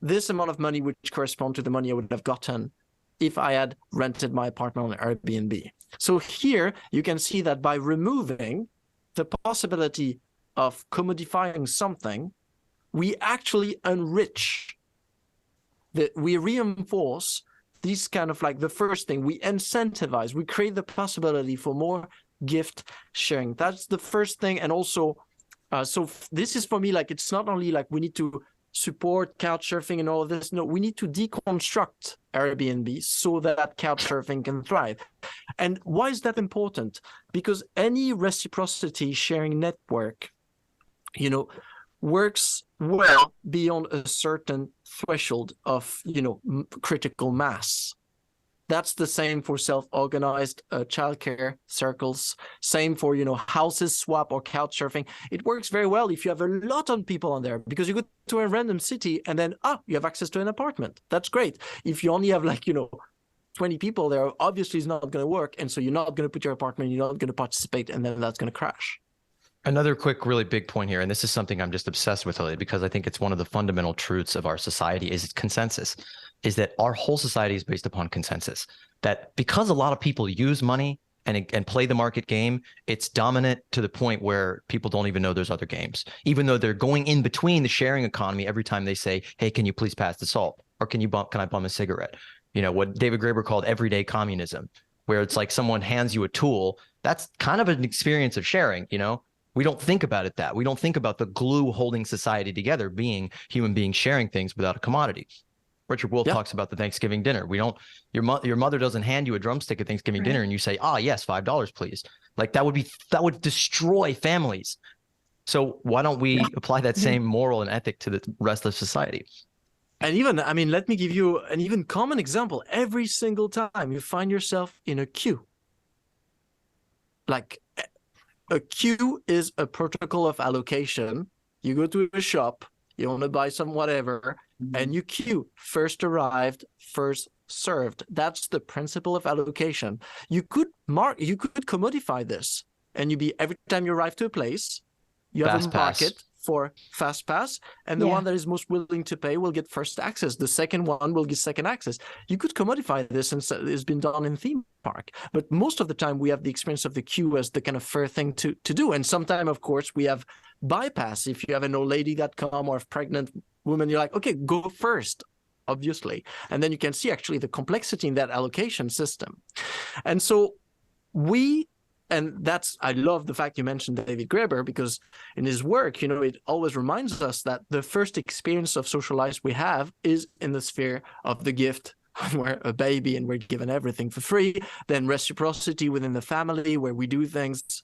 E: this amount of money, which correspond to the money I would have gotten if I had rented my apartment on Airbnb. So here you can see that by removing the possibility of commodifying something, we actually enrich, we reinforce these kind of like the first thing, we incentivize, we create the possibility for more gift sharing. That's the first thing. And also, so this is for me, like, it's not only like we need to support couchsurfing and all of this. No, we need to deconstruct Airbnb so that couchsurfing can thrive. And why is that important? Because any reciprocity sharing network, works well beyond a certain threshold of, critical mass. That's the same for self-organized childcare circles. Same for, houses swap or couchsurfing. It works very well if you have a lot of people on there, because you go to a random city and then, you have access to an apartment. That's great. If you only have 20 people there, obviously it's not going to work. And so you're not going to put your apartment, you're not going to participate, and then that's going to crash.
B: Another quick, really big point here, and this is something I'm just obsessed with lately because I think it's one of the fundamental truths of our society, is consensus, is that our whole society is based upon consensus. That because a lot of people use money and play the market game, it's dominant to the point where people don't even know there's other games, even though they're going in between the sharing economy every time they say, hey, can you please pass the salt? Or can I bum a cigarette? What David Graeber called everyday communism, where it's like someone hands you a tool. That's kind of an experience of sharing, We don't think about it that. We don't think about the glue holding society together being human beings sharing things without a commodity. Richard Wolff talks about the Thanksgiving dinner. Your mother doesn't hand you a drumstick at Thanksgiving dinner and you say, yes, $5, please. Like that would destroy families. So why don't we apply that same moral and ethic to the rest of society?
E: And even, let me give you an even common example. Every single time you find yourself in a queue, like, a queue is a protocol of allocation. You go to a shop, you want to buy some whatever, and you queue. First arrived, first served. That's the principle of allocation. You could commodify this, and every time you arrive to a place, you have a market for fast pass, and the one that is most willing to pay will get first access. The second one will get second access. You could commodify this, and so it's been done in theme park. But most of the time, we have the experience of the queue as the kind of fair thing to do. And sometimes, of course, we have bypass. If you have an old lady that come or a pregnant woman, you're like, okay, go first, obviously. And then you can see actually the complexity in that allocation system. And so we that's, I love the fact you mentioned David Graeber, because in his work, it always reminds us that the first experience of social life we have is in the sphere of the gift. We're a baby and we're given everything for free. Then reciprocity within the family, where we do things,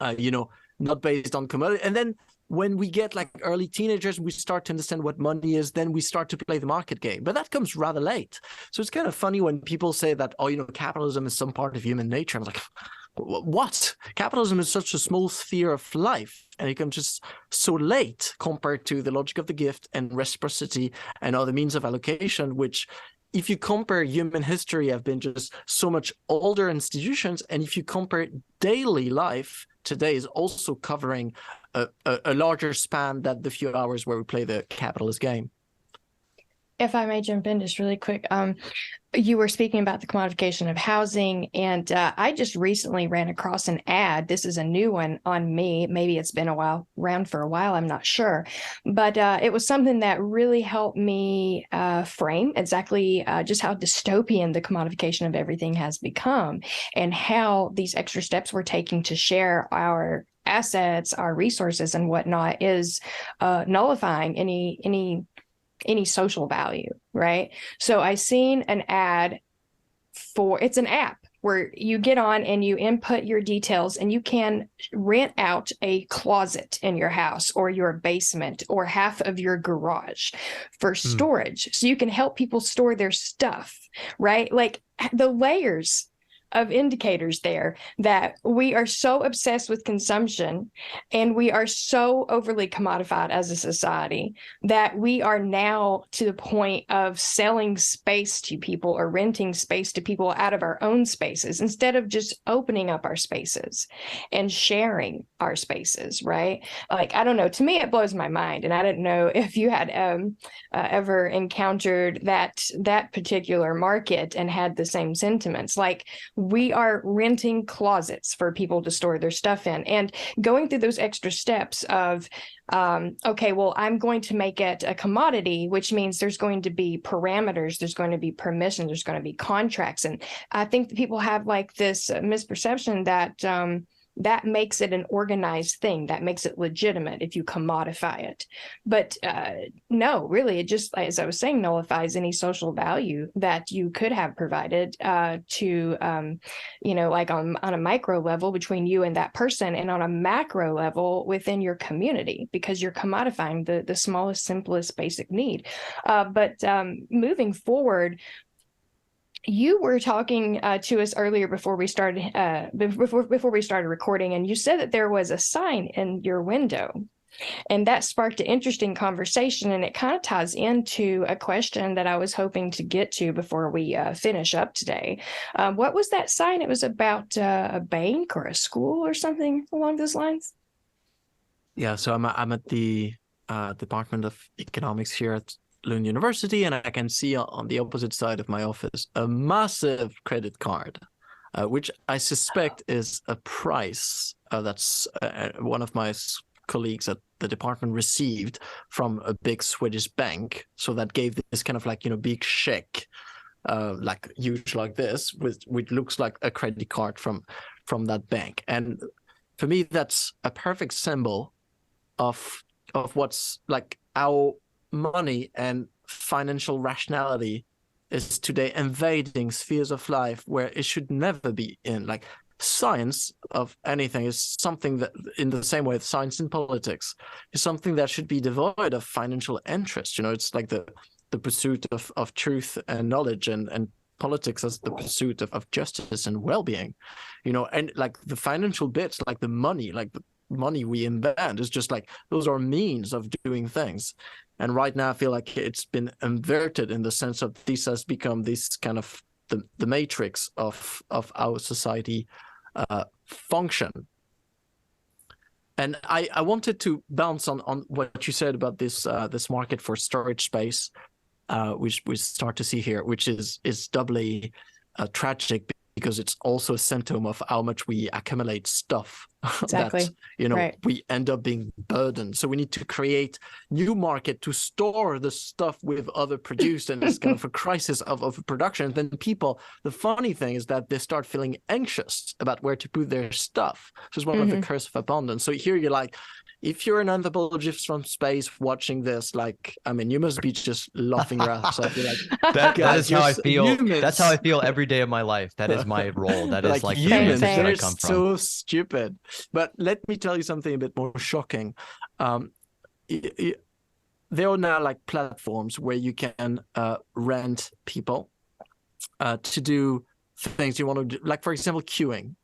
E: not based on commodity. And then when we get like early teenagers, we start to understand what money is, then we start to play the market game. But that comes rather late. So it's kind of funny when people say that, capitalism is some part of human nature. I'm like, what? Capitalism is such a small sphere of life, and it comes just so late compared to the logic of the gift and reciprocity and other means of allocation, which, if you compare human history, have been just so much older institutions. And if you compare daily life, today is also covering a larger span than the few hours where we play the capitalist game.
C: If I may jump in just really quick, you were speaking about the commodification of housing, and I just recently ran across an ad. This is a new one on me. Maybe it's been around for a while, I'm not sure. But it was something that really helped me frame exactly just how dystopian the commodification of everything has become, and how these extra steps we're taking to share our assets, our resources and whatnot is nullifying any social value, right? So I seen an ad it's an app where you get on and you input your details, and you can rent out a closet in your house or your basement or half of your garage for storage. So you can help people store their stuff, right? Like the layers of indicators there that we are so obsessed with consumption, and we are so overly commodified as a society that we are now to the point of selling space to people or renting space to people out of our own spaces, instead of just opening up our spaces and sharing our spaces, right? Like, I don't know, to me it blows my mind, and I didn't know if you had ever encountered that particular market and had the same sentiments. Like, we are renting closets for people to store their stuff in, and going through those extra steps of, okay, well, I'm going to make it a commodity, which means there's going to be parameters, there's going to be permission, there's going to be contracts. And I think that people have like this misperception that that makes it an organized thing, that makes it legitimate if you commodify it. But no, really, it just, as I was saying, nullifies any social value that you could have provided to, like on a micro level between you and that person, and on a macro level within your community, because you're commodifying the smallest, simplest, basic need. But moving forward, you were talking to us earlier before we started recording, and you said that there was a sign in your window, and that sparked an interesting conversation, and it kind of ties into a question that I was hoping to get to before we finish up today. What was that sign? It was about a bank or a school or something along those lines.
E: Yeah, so I'm at the Department of Economics here at Lund University, and I can see on the opposite side of my office a massive credit card, which I suspect is a prize that's one of my colleagues at the department received from a big Swedish bank. So that gave this kind of like, big check, like huge like this, which looks like a credit card from that bank. And for me, that's a perfect symbol of what's like our money and financial rationality is today invading spheres of life where it should never be in. Like, science of anything is something that, in the same way science in politics, is something that should be devoid of financial interest. It's like the pursuit of truth and knowledge, and politics as the pursuit of justice and well-being. And like the financial bits, like the money we invent, is just like, those are means of doing things. And right now I feel like it's been inverted, in the sense of this has become this kind of the matrix of our society function. And I wanted to bounce on what you said about this market for storage space, which we start to see here, which is doubly tragic, because it's also a symptom of how much we accumulate stuff.
C: Exactly.
E: That, you know,
C: Right.
E: we end up being burdened. So we need to create new market to store the stuff we've other produced, and it's kind of a crisis of overproduction. And then people, the funny thing is that they start feeling anxious about where to put their stuff, which is one of the curse of abundance. So here you're like, if you're an anthropologist from space watching this, like, I mean, you must be just laughing your ass off. You're like,
B: That is how I feel.
E: humans.
B: That's how I feel every day of my life. That is my role. That is like the
E: humans,
B: vantage that I
E: they're
B: come from.
E: so stupid. But let me tell you something a bit more shocking. There are now like platforms where you can rent people to do things you want to do, like for example queuing.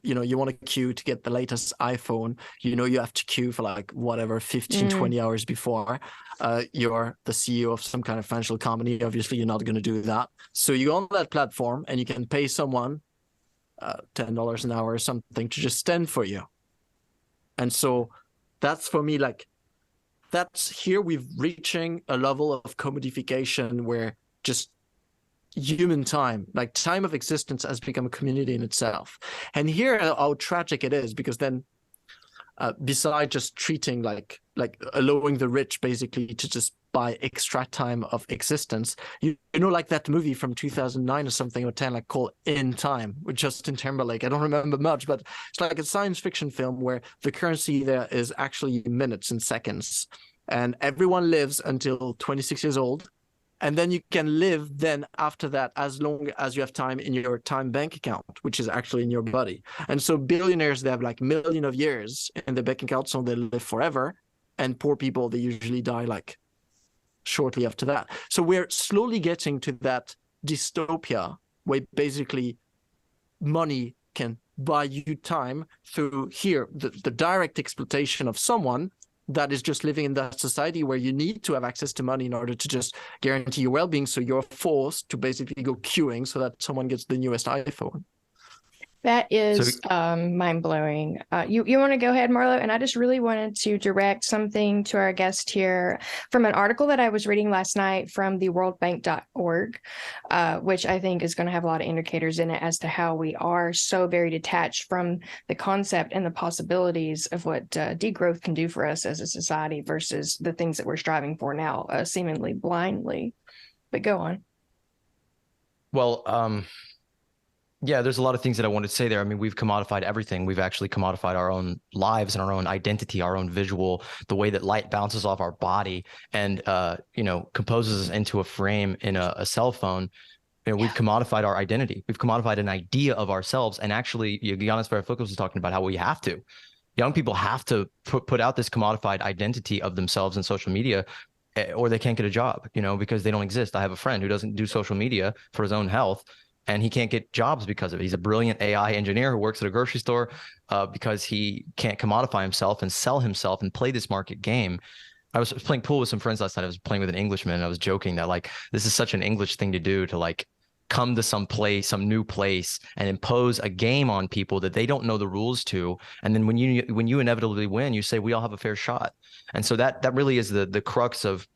E: You know, you want to queue to get the latest iPhone, you know, you have to queue for like whatever 15-20 hours before. You're the CEO of some kind of financial company, obviously you're not going to do that. So you go on that platform and you can pay someone $10 an hour or something to just stand for you. And so that's, for me, like, that's here we're reaching a level of commodification where just human time, like time of existence, has become a community in itself. And here how tragic it is, because then besides just treating like allowing the rich basically to just buy extra time of existence, you know, like that movie from 2009 or something, or 10, like called In Time with Justin Timberlake. I don't remember much, but it's like a science fiction film where the currency there is actually minutes and seconds, and everyone lives until 26 years old. And then you can live then after that as long as you have time in your time bank account, which is actually in your body. And so billionaires, they have like millions of years in the bank account, so they live forever. And poor people, they usually die like shortly after that. So we're slowly getting to that dystopia where basically money can buy you time through here, the direct exploitation of someone that is just living in that society where you need to have access to money in order to just guarantee your well-being. So you're forced to basically go queuing so that someone gets the newest iPhone.
C: That is mind-blowing. You want to go ahead, Marlo? And I just really wanted to direct something to our guest here from an article that I was reading last night from the worldbank.org, which I think is going to have a lot of indicators in it as to how we are so very detached from the concept and the possibilities of what degrowth can do for us as a society versus the things that we're striving for now, seemingly blindly. But go on.
B: Well, yeah, there's a lot of things that I wanted to say there. I mean, we've commodified everything. We've actually commodified our own lives and our own identity, our own visual, the way that light bounces off our body and, you know, composes us into a frame in a cell phone. You know, we've commodified our identity. We've commodified an idea of ourselves. And actually, Giannis Varoufakis was talking about how we have to. Young people have to put out this commodified identity of themselves in social media, or they can't get a job, you know, because they don't exist. I have a friend who doesn't do social media for his own health, and he can't get jobs because of it. He's a brilliant AI engineer who works at a grocery store because he can't commodify himself and sell himself and play this market game. I was playing pool with some friends last night. I was playing with an Englishman, and I was joking that like this is such an English thing to do, to like come to some place, some new place, and impose a game on people that they don't know the rules to. And then when you inevitably win, you say we all have a fair shot. And so that really is the crux of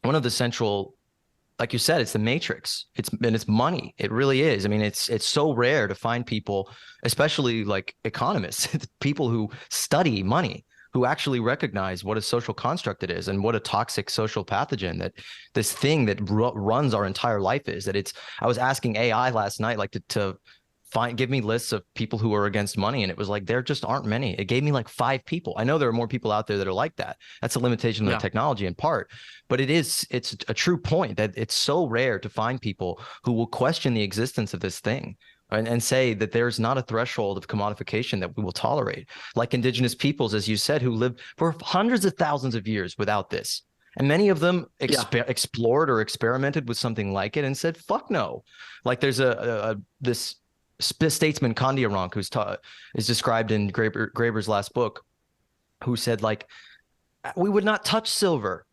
B: one of the central. Like you said, it's the matrix. It's money. It really is. I mean, it's so rare to find people, especially like economists, people who study money, who actually recognize what a social construct it is and what a toxic social pathogen that this thing that runs our entire life is. That it's. I was asking AI last night, like to give me lists of people who are against money, and it was like there just aren't many. It gave me like 5 people. I know there are more people out there that are like that. That's a limitation of the technology in part, but it's a true point that it's so rare to find people who will question the existence of this thing and say that there's not a threshold of commodification that we will tolerate, like indigenous peoples, as you said, who lived for hundreds of thousands of years without this. And many of them explored or experimented with something like it and said, fuck no. Like there's this statesman Kandiaronk, who's is described in Graeber's last book, who said like, we would not touch silver.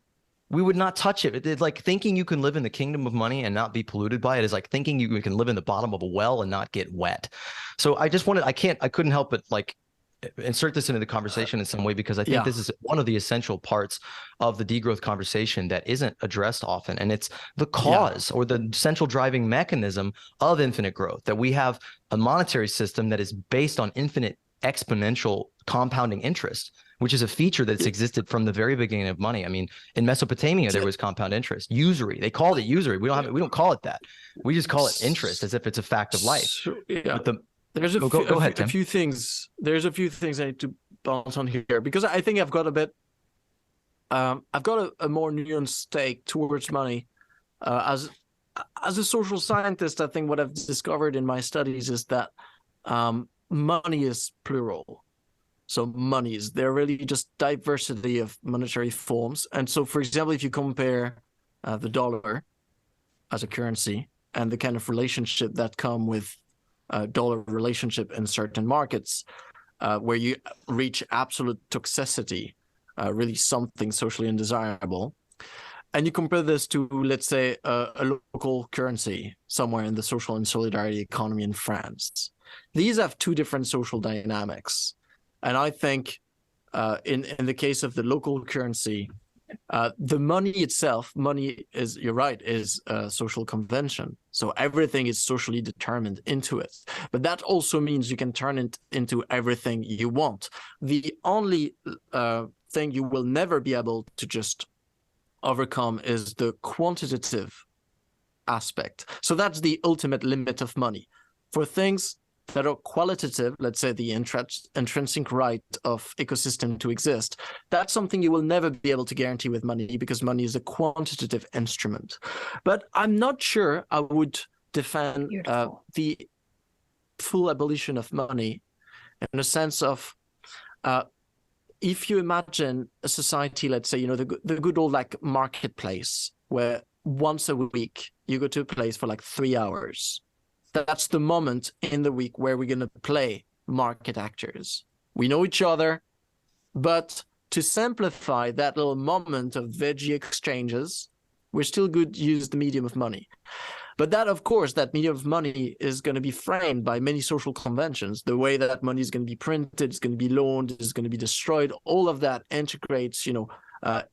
B: We would not touch it. It's like thinking you can live in the kingdom of money and not be polluted by it is like thinking you can live in the bottom of a well and not get wet. So I just I couldn't help but like insert this into the conversation in some way, because I think this is one of the essential parts of the degrowth conversation that isn't addressed often. And it's the cause or the central driving mechanism of infinite growth, that we have a monetary system that is based on infinite exponential compounding interest, which is a feature that's existed from the very beginning of money. I mean, in Mesopotamia, there was compound interest, usury. They called it usury. We don't call it that. We just call it interest, as if it's a fact of life.
E: There's a few things. There's a few things I need to bounce on here, because I think I've got a bit. I've got a more nuanced take towards money. As a social scientist, I think what I've discovered in my studies is that money is plural. So monies, they're really just diversity of monetary forms. And so, for example, if you compare the dollar as a currency and the kind of relationship that come with dollar relationship in certain markets, where you reach absolute toxicity, really something socially undesirable, and you compare this to, let's say, a local currency somewhere in the social and solidarity economy in France, these have two different social dynamics. And I think in the case of the local currency, the money itself, money is, you're right, is a social convention. So everything is socially determined into it. But that also means you can turn it into everything you want. The only thing you will never be able to just overcome is the quantitative aspect. So that's the ultimate limit of money. For things that are qualitative, let's say the intrinsic right of ecosystem to exist, that's something you will never be able to guarantee with money, because money is a quantitative instrument. But I'm not sure I would defend the full abolition of money, in the sense of if you imagine a society, let's say, the good old like marketplace, where once a week you go to a place for like 3 hours. That's the moment in the week where we're going to play market actors. We know each other, but to simplify that little moment of veggie exchanges, we're still going to use the medium of money. But that, of course, that medium of money is going to be framed by many social conventions. The way that money is going to be printed, it's going to be loaned, it's going to be destroyed. All of that integrates,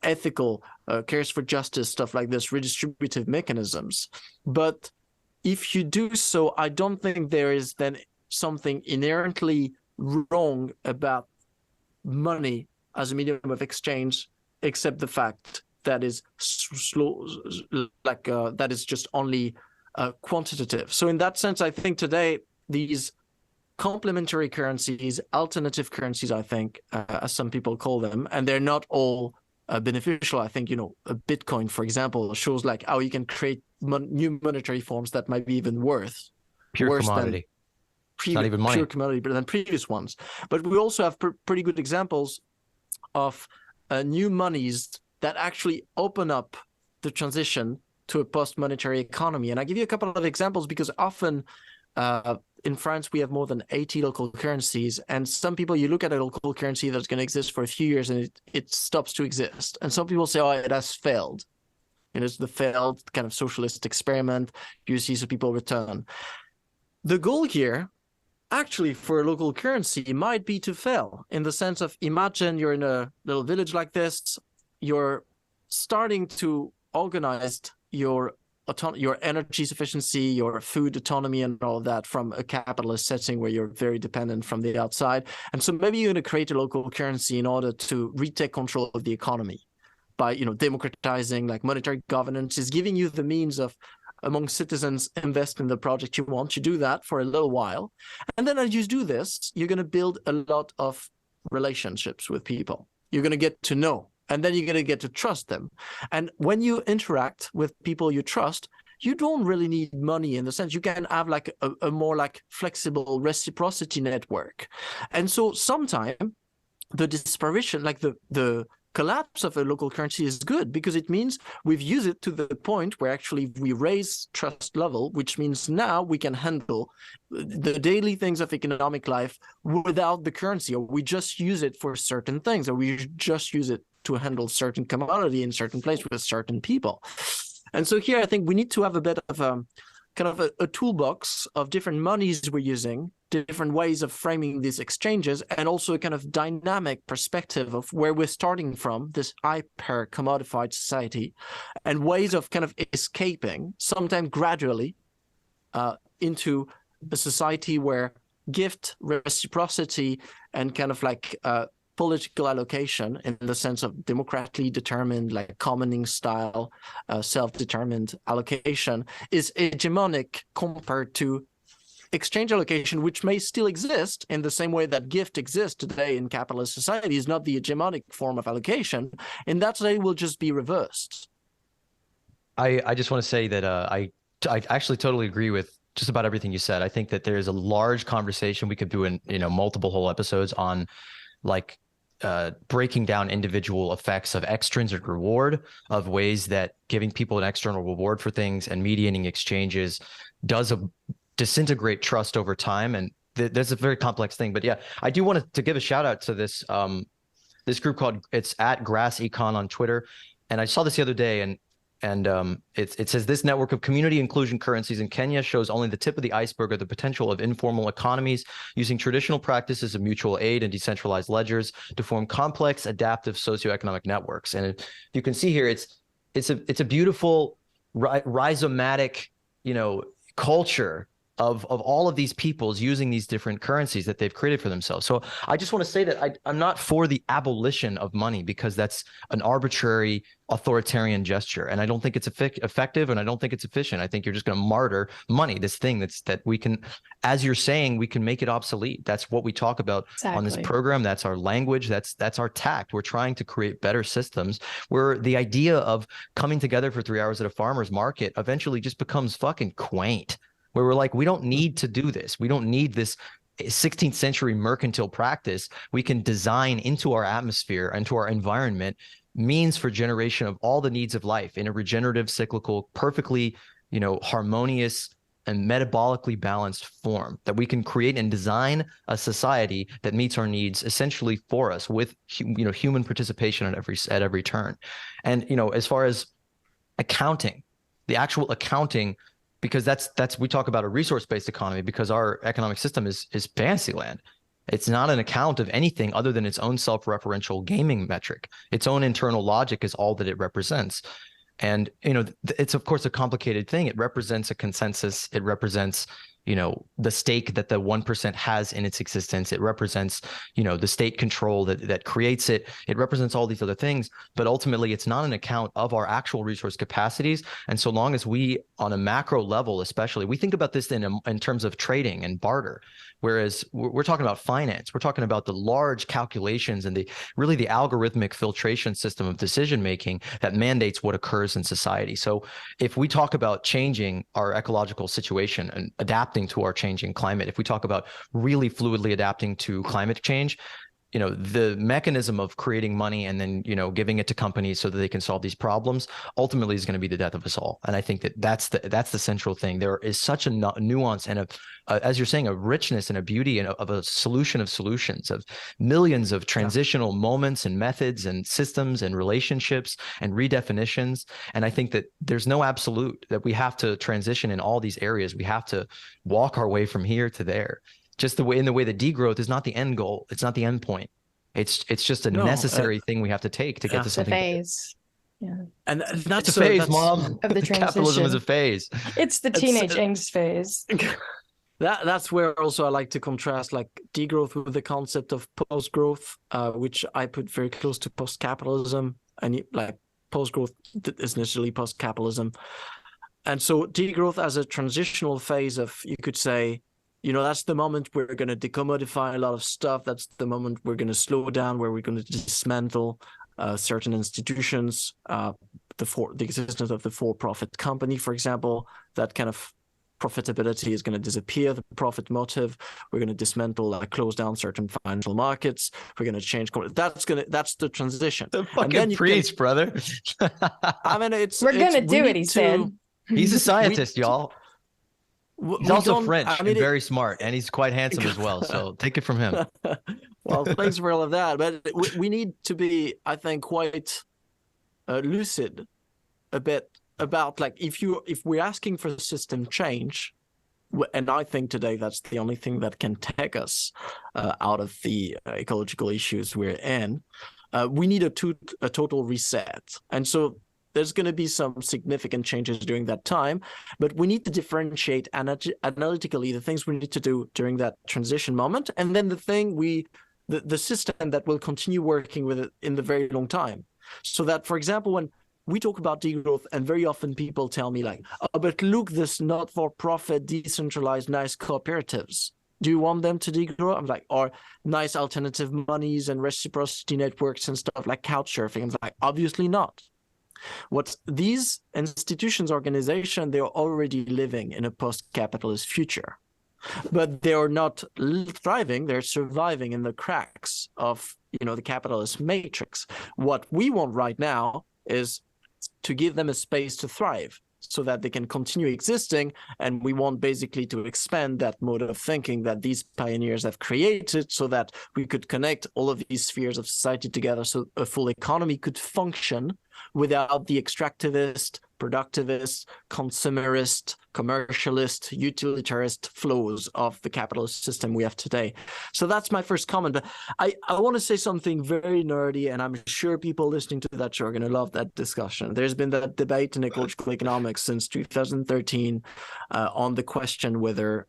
E: ethical, cares for justice, stuff like this, redistributive mechanisms. But if you do so, I don't think there is then something inherently wrong about money as a medium of exchange, except the fact that is slow, that is just only quantitative. So in that sense, I think today these complementary currencies, alternative currencies, I think, as some people call them, and they're not all beneficial. I think, a Bitcoin, for example, shows like how you can create new monetary forms that might be even worse
B: commodity. Not even money.
E: Pure commodity, but than previous ones. But we also have pretty good examples of new monies that actually open up the transition to a post-monetary economy. And I give you a couple of examples because often in France, we have more than 80 local currencies. And some people, you look at a local currency that's going to exist for a few years and it stops to exist. And some people say, oh, it has failed. It's the failed kind of socialist experiment. You see some people return. The goal here, actually, for a local currency might be to fail, in the sense of, imagine you're in a little village like this, you're starting to organize your energy sufficiency, your food autonomy, and all of that from a capitalist setting where you're very dependent from the outside. And so maybe you're going to create a local currency in order to retake control of the economy by, democratizing, like monetary governance is giving you the means of, among citizens, invest in the project you want. You do that for a little while. And then as you do this, you're going to build a lot of relationships with people. You're going to get to know, and then you're going to get to trust them. And when you interact with people you trust, you don't really need money, in the sense you can have like a more like flexible reciprocity network. And so sometime the disparition, like the collapse of a local currency is good, because it means we've used it to the point where actually we raise trust level, which means now we can handle the daily things of economic life without the currency, or we just use it for certain things, or we just use it to handle certain commodity in certain place with certain people. And so here I think we need to have a bit of kind of a toolbox of different monies we're using, different ways of framing these exchanges, and also a kind of dynamic perspective of where we're starting from, this hyper commodified society, and ways of kind of escaping, sometimes gradually, into a society where gift, reciprocity, and kind of like political allocation, in the sense of democratically determined, like commoning style, self-determined allocation, is hegemonic compared to exchange allocation, which may still exist in the same way that gift exists today in capitalist society, is not the hegemonic form of allocation, and that today will just be reversed.
B: I just want to say that I actually totally agree with just about everything you said. I think that there's a large conversation we could do in, multiple whole episodes on, like, breaking down individual effects of extrinsic reward, of ways that giving people an external reward for things and mediating exchanges does disintegrate trust over time. And there's a very complex thing. But yeah, I do want to give a shout out to this this group called, it's at Grass Econ on Twitter. And I saw this the other day, and it says, this network of community inclusion currencies in Kenya shows only the tip of the iceberg of the potential of informal economies using traditional practices of mutual aid and decentralized ledgers to form complex, adaptive socioeconomic networks. And you can see here, it's a beautiful rhizomatic, culture of all of these peoples using these different currencies that they've created for themselves. So I just want to say that I'm not for the abolition of money, because that's an arbitrary authoritarian gesture. And I don't think it's effective, and I don't think it's efficient. I think you're just going to martyr money, this thing that we can, as you're saying, we can make it obsolete. That's what we talk about on this program. That's our language. That's our tact. We're trying to create better systems where the idea of coming together for 3 hours at a farmer's market eventually just becomes fucking quaint, where we're like, we don't need to do this. We don't need this 16th century mercantile practice. We can design into our atmosphere, into our environment, means for generation of all the needs of life in a regenerative, cyclical, perfectly, harmonious and metabolically balanced form, that we can create and design a society that meets our needs essentially for us, with human participation at every turn. And as far as accounting, the actual accounting, because that's we talk about a resource-based economy, because our economic system is fantasy land. It's not an account of anything other than its own self-referential gaming metric. Its own internal logic is all that it represents. And it's of course a complicated thing. It represents a consensus. It represents the stake that the 1% has in its existence. It represents the state control that creates it. It represents all these other things, but ultimately it's not an account of our actual resource capacities. And so long as we, on a macro level especially, we think about this in terms of trading and barter, whereas we're talking about finance, we're talking about the large calculations and the algorithmic filtration system of decision making that mandates what occurs in society. So if we talk about changing our ecological situation and adapting to our changing climate, if we talk about really fluidly adapting to climate change, the mechanism of creating money and then, giving it to companies so that they can solve these problems ultimately is going to be the death of us all. And I think that's the central thing. There is such a nuance and as you're saying, a richness and a beauty and of a solution of solutions, of millions of transitional moments and methods and systems and relationships and redefinitions. And I think that there's no absolute, that we have to transition in all these areas. We have to walk our way from here to there. Just in the way that degrowth is not the end goal. It's not the end point. It's just a necessary thing we have to take to get to something.
C: Phase. Yeah.
E: And
B: that's a phase, Mom.
C: Of the transition.
B: Capitalism is a phase.
C: It's the teenage angst phase.
E: That's where also I like to contrast like degrowth with the concept of post-growth, which I put very close to post-capitalism, and like post-growth is necessarily post-capitalism. And so degrowth as a transitional phase of, you could say, that's the moment we're going to decommodify a lot of stuff. That's the moment we're going to slow down, where we're going to dismantle certain institutions, the existence of the for-profit company, for example. That kind of profitability is going to disappear, the profit motive. We're going to dismantle, close down certain financial markets. We're going to change. That's the transition.
B: The fucking priest, brother.
E: I mean,
C: we're going to do it, he said.
B: He's a scientist, y'all. He's also French and very smart, and he's quite handsome as well. So take it from him.
E: Well, thanks for all of that. But we need to be, I think, quite lucid a bit about like if we're asking for system change, and I think today that's the only thing that can take us out of the ecological issues we're in. We need a total reset, and so there's going to be some significant changes during that time, but we need to differentiate analytically the things we need to do during that transition moment, and then the system that will continue working with it in the very long time. So that, for example, when we talk about degrowth, and very often people tell me like, oh, but look, this not-for-profit, decentralized, nice cooperatives. Do you want them to degrow? I'm like, or nice alternative monies and reciprocity networks and stuff like couch surfing. I'm like, obviously not. What these institutions, organizations, they're already living in a post-capitalist future, but they are not thriving. They're surviving in the cracks of, the capitalist matrix. What we want right now is to give them a space to thrive so that they can continue existing. And we want basically to expand that mode of thinking that these pioneers have created so that we could connect all of these spheres of society together so a full economy could function without the extractivist, productivist, consumerist, commercialist, utilitarist flows of the capitalist system we have today. So that's my first comment. But I want to say something very nerdy, and I'm sure people listening to that show are going to love that discussion. There's been that debate in ecological economics since 2013 on the question whether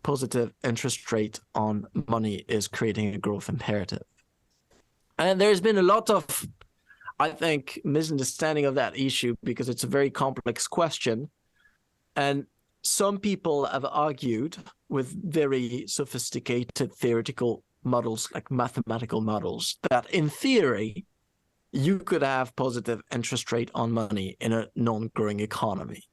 E: positive interest rate on money is creating a growth imperative. And there's been a lot of, I think, misunderstanding of that issue because it's a very complex question. And some people have argued with very sophisticated theoretical models, like mathematical models, that in theory, you could have positive interest rate on money in a non-growing economy.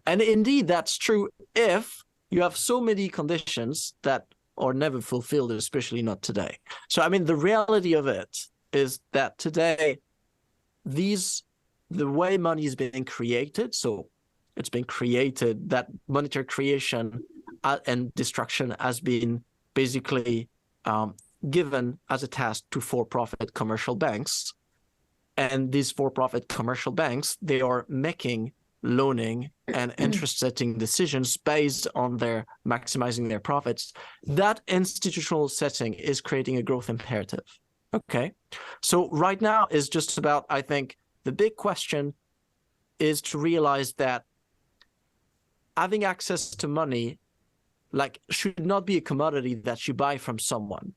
E: And indeed, that's true if you have so many conditions that are never fulfilled, especially not today. So, I mean, the reality of it is that today, the way money is being created, so it's been created, that monetary creation and destruction has been basically given as a task to for-profit commercial banks. And these for-profit commercial banks, they are making loaning and interest setting decisions based on their maximizing their profits. That institutional setting is creating a growth imperative. Okay, so right now is just about, I think, the big question is to realize that having access to money, like, should not be a commodity that you buy from someone.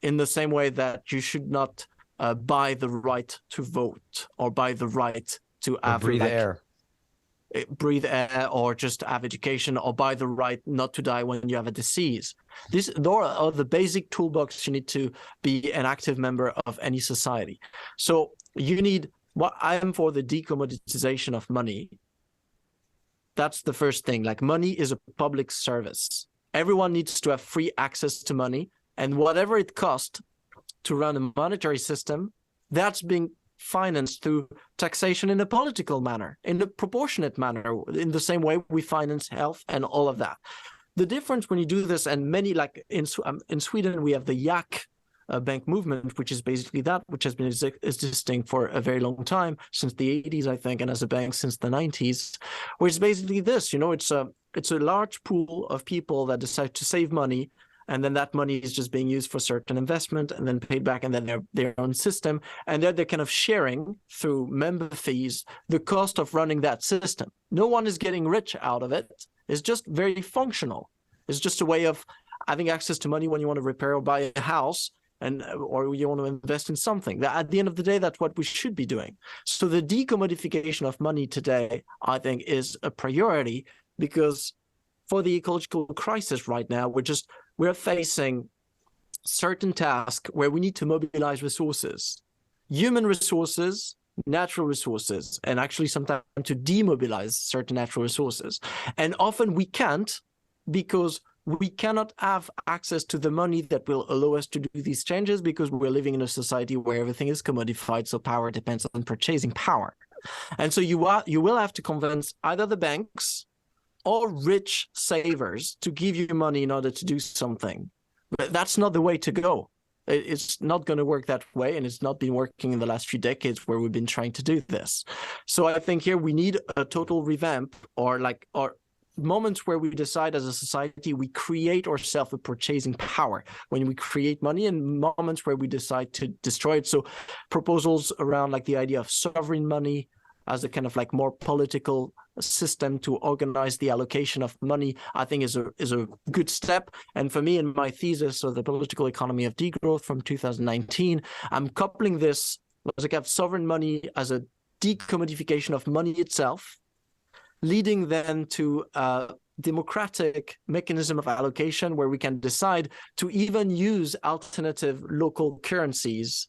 E: In the same way that you should not buy the right to vote or buy the right to have breathe air or just have education or buy the right not to die when you have a disease. These are the basic toolbox you need to be an active member of any society. So you need, what I am for, the decommoditization of money. That's the first thing. Like, money is a public service. Everyone needs to have free access to money, and whatever it costs to run a monetary system, that's being financed through taxation in a political manner, in a proportionate manner, in the same way we finance health and all of that. The difference when you do this, and many, like in Sweden, we have the yak bank movement, which is basically that, which has been existing for a very long time, since the 80s, I think, and as a bank since the 90s, where it's basically this, it's a large pool of people that decide to save money, and then that money is just being used for certain investment and then paid back, and then their own system. And they're kind of sharing through member fees the cost of running that system. No one is getting rich out of it. It's just very functional. It's just a way of having access to money when you want to repair or buy a house, or you want to invest in something. At the end of the day, that's what we should be doing. So the decommodification of money today, I think, is a priority, because for the ecological crisis right now, we're facing certain tasks where we need to mobilize resources, human resources, natural resources, and actually sometimes to demobilize certain natural resources. And often we can't, because we cannot have access to the money that will allow us to do these changes, because we're living in a society where everything is commodified, so power depends on purchasing power. And so you will have to convince either the banks or rich savers to give you money in order to do something. But that's not the way to go. It's not going to work that way, and it's not been working in the last few decades where we've been trying to do this. So I think here we need a total revamp, or moments where we decide as a society we create ourselves a purchasing power when we create money, and moments where we decide to destroy it. So proposals around like the idea of sovereign money as a kind of like more political system to organize the allocation of money, I think is a good step. And for me, in my thesis of the political economy of degrowth from 2019, I'm coupling this as a kind of sovereign money as a decommodification of money itself, leading then to a democratic mechanism of allocation where we can decide to even use alternative local currencies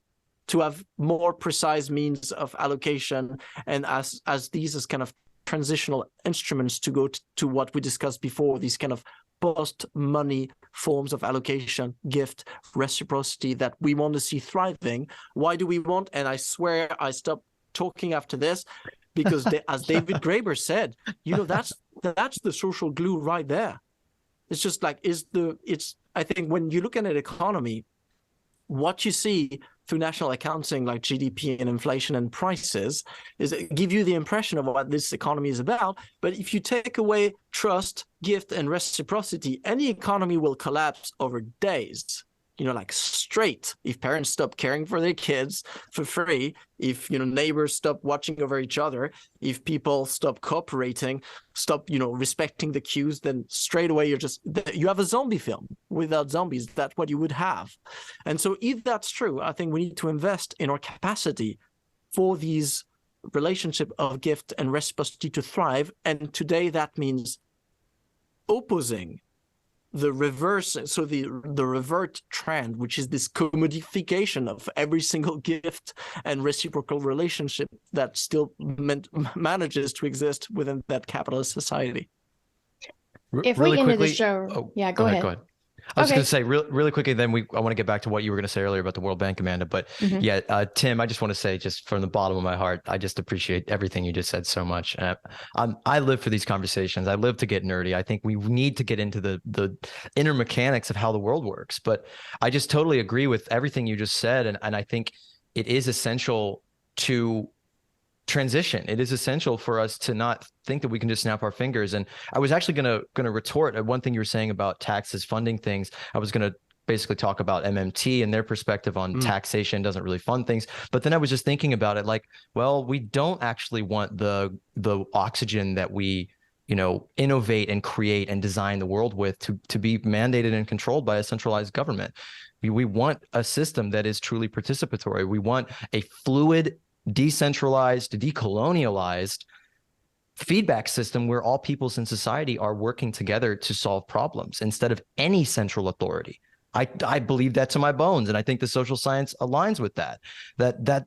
E: to have more precise means of allocation, and as these as kind of transitional instruments to go to what we discussed before, these kind of post-money forms of allocation, gift, reciprocity that we want to see thriving. Why do we want? And I swear I stopped talking after this, because as David Graeber said, that's the social glue right there. It's just like I think when you look at an economy, what you see through national accounting like GDP and inflation and prices is give you the impression of what this economy is about. But if you take away trust, gift, and reciprocity, any economy will collapse over days. Like straight. If parents stop caring for their kids for free, if neighbors stop watching over each other, if people stop cooperating, stop respecting the cues, then straight away you have a zombie film. Without zombies, that's what you would have. And so if that's true, I think we need to invest in our capacity for these relationship of gift and reciprocity to thrive. And today that means opposing the reverse, so the revert trend, which is this commodification of every single gift and reciprocal relationship that still manages to exist within that capitalist society.
C: If
B: really
C: we ended
B: quickly,
C: the show, yeah, go ahead.
B: Go ahead. I was
C: Okay.
B: going to say really quickly, then I want to get back to what you were going to say earlier about the World Bank, Amanda. But yeah, Tim, I just want to say, just from the bottom of my heart, I just appreciate everything you just said so much. I live for these conversations. I live to get nerdy. I think we need to get into the inner mechanics of how the world works. But I just totally agree with everything you just said. And I think it is essential to transition. It is essential for us to not think that we can just snap our fingers. And I was actually gonna retort at one thing you were saying about taxes funding things. I was gonna basically talk about MMT and their perspective on taxation doesn't really fund things. But then I was just thinking about it like, well, we don't actually want the oxygen that we innovate and create and design the world with to be mandated and controlled by a centralized government. We want a system that is truly participatory. We want a fluid, decentralized, decolonialized feedback system where all peoples in society are working together to solve problems instead of any central authority. I believe that to my bones, and I think the social science aligns with that.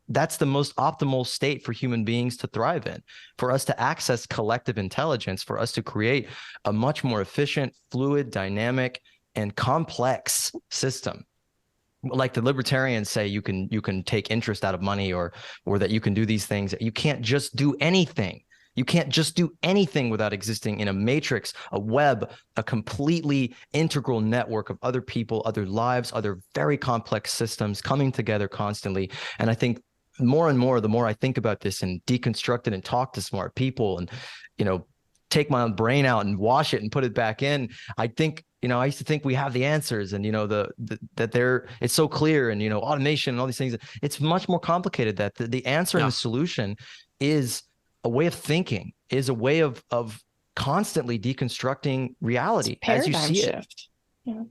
B: That's the most optimal state for human beings to thrive in, for us to access collective intelligence, for us to create a much more efficient, fluid, dynamic, and complex system. Like the libertarians say, you can take interest out of money, or that you can do these things. You can't just do anything. You can't just do anything without existing in a matrix, a web, a completely integral network of other people, other lives, other very complex systems coming together constantly. And I think more and more, the more I think about this and deconstruct it and talk to smart people and, take my own brain out and wash it and put it back in, I think, I used to think we have the answers and, that it's so clear and, automation and all these things. It's much more complicated. That the answer and the solution is a way of thinking, is a way of constantly deconstructing reality as you see
C: shift.
B: it.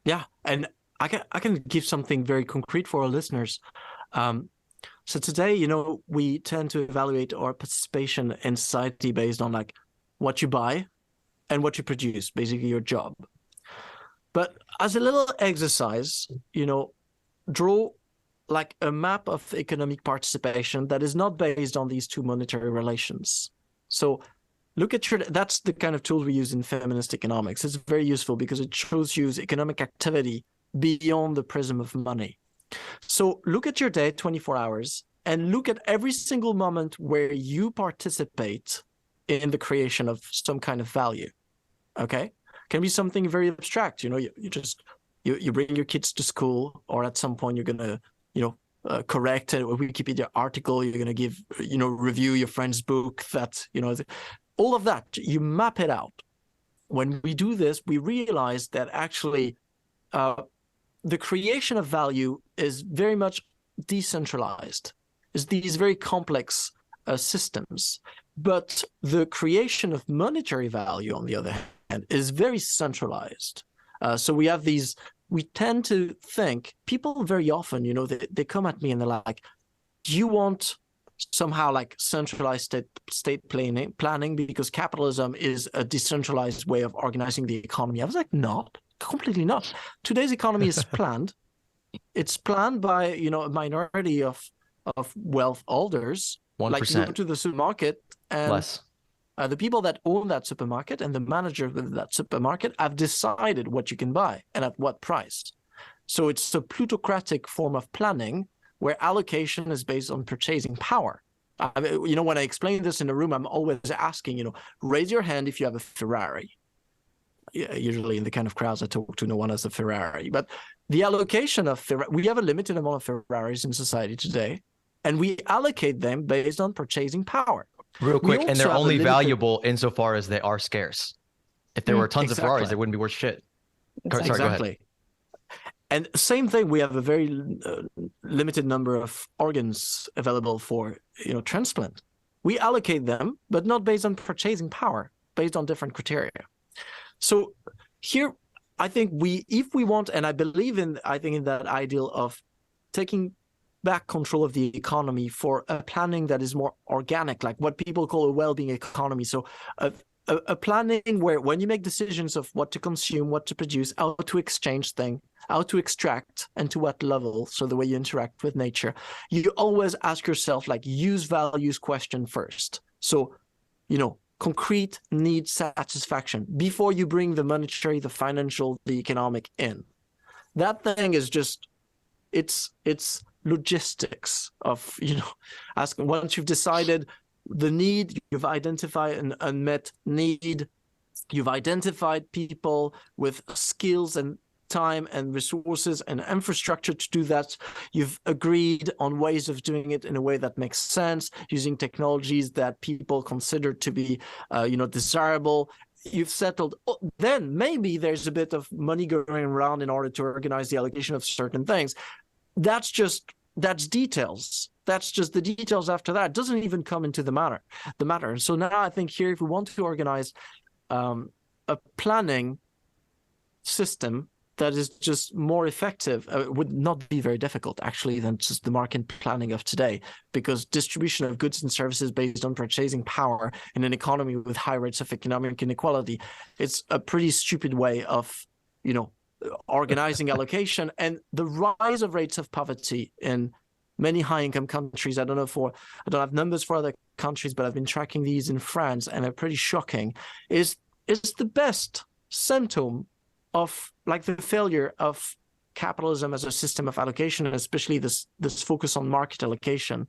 E: Yeah. And I can give something very concrete for our listeners. So today, we tend to evaluate our participation in society based on like what you buy and what you produce, basically your job. But as a little exercise, draw like a map of economic participation that is not based on these two monetary relations. So look at that's the kind of tool we use in feminist economics. It's very useful because it shows you economic activity beyond the prism of money. So look at your day, 24 hours, and look at every single moment where you participate in the creation of some kind of value. Okay? Can be something very abstract. You you bring your kids to school, or at some point you're gonna, correct a Wikipedia article. You're gonna give, review your friend's book. That all of that, you map it out. When we do this, we realize that actually the creation of value is very much decentralized. It's these very complex systems. But the creation of monetary value, on the other hand, is very centralized. So we have these, we tend to think, people very often, they come at me and they're like, do you want somehow like centralized state planning because capitalism is a decentralized way of organizing the economy? I was like, not, completely not. Today's economy is planned. It's planned by, a minority of wealth holders.
B: 1%.
E: Like you go to the supermarket and
B: Less.
E: The people that own that supermarket and the manager of that supermarket have decided what you can buy and at what price. So it's a plutocratic form of planning where allocation is based on purchasing power. I mean, when I explain this in a room, I'm always asking, raise your hand if you have a Ferrari. Yeah, usually in the kind of crowds I talk to, no one has a Ferrari. But the allocation of we have a limited amount of Ferraris in society today, and we allocate them based on purchasing power.
B: Real quick, and they're only valuable insofar as they are scarce. If there were tons of Ferraris, they wouldn't be worth shit.
C: Exactly.
B: Sorry, go ahead.
E: And same thing, we have a very limited number of organs available for transplant. We allocate them, but not based on purchasing power, based on different criteria. So here, I think if we want, and I believe in that ideal of taking back control of the economy for a planning that is more organic, like what people call a well-being economy. So a planning where when you make decisions of what to consume, what to produce, how to exchange things, how to extract, and to what level, so the way you interact with nature, you always ask yourself, like, use values question first. So, concrete need satisfaction before you bring the monetary, the financial, the economic in. That thing is just, it's logistics of, asking, once you've decided the need, you've identified an unmet need, you've identified people with skills and time and resources and infrastructure to do that. You've agreed on ways of doing it in a way that makes sense, using technologies that people consider to be, desirable. You've settled. Then maybe there's a bit of money going around in order to organize the allocation of certain things. That's details. That's just the details after that. It doesn't even come into the matter. And so now I think here, if we want to organize a planning system that is just more effective, it would not be very difficult, actually, than just the market planning of today, because distribution of goods and services based on purchasing power in an economy with high rates of economic inequality, it's a pretty stupid way of, organizing allocation. And the rise of rates of poverty in many high-income countries, I don't have numbers for other countries, but I've been tracking these in France, and they're pretty shocking, is the best symptom of like the failure of capitalism as a system of allocation, and especially this focus on market allocation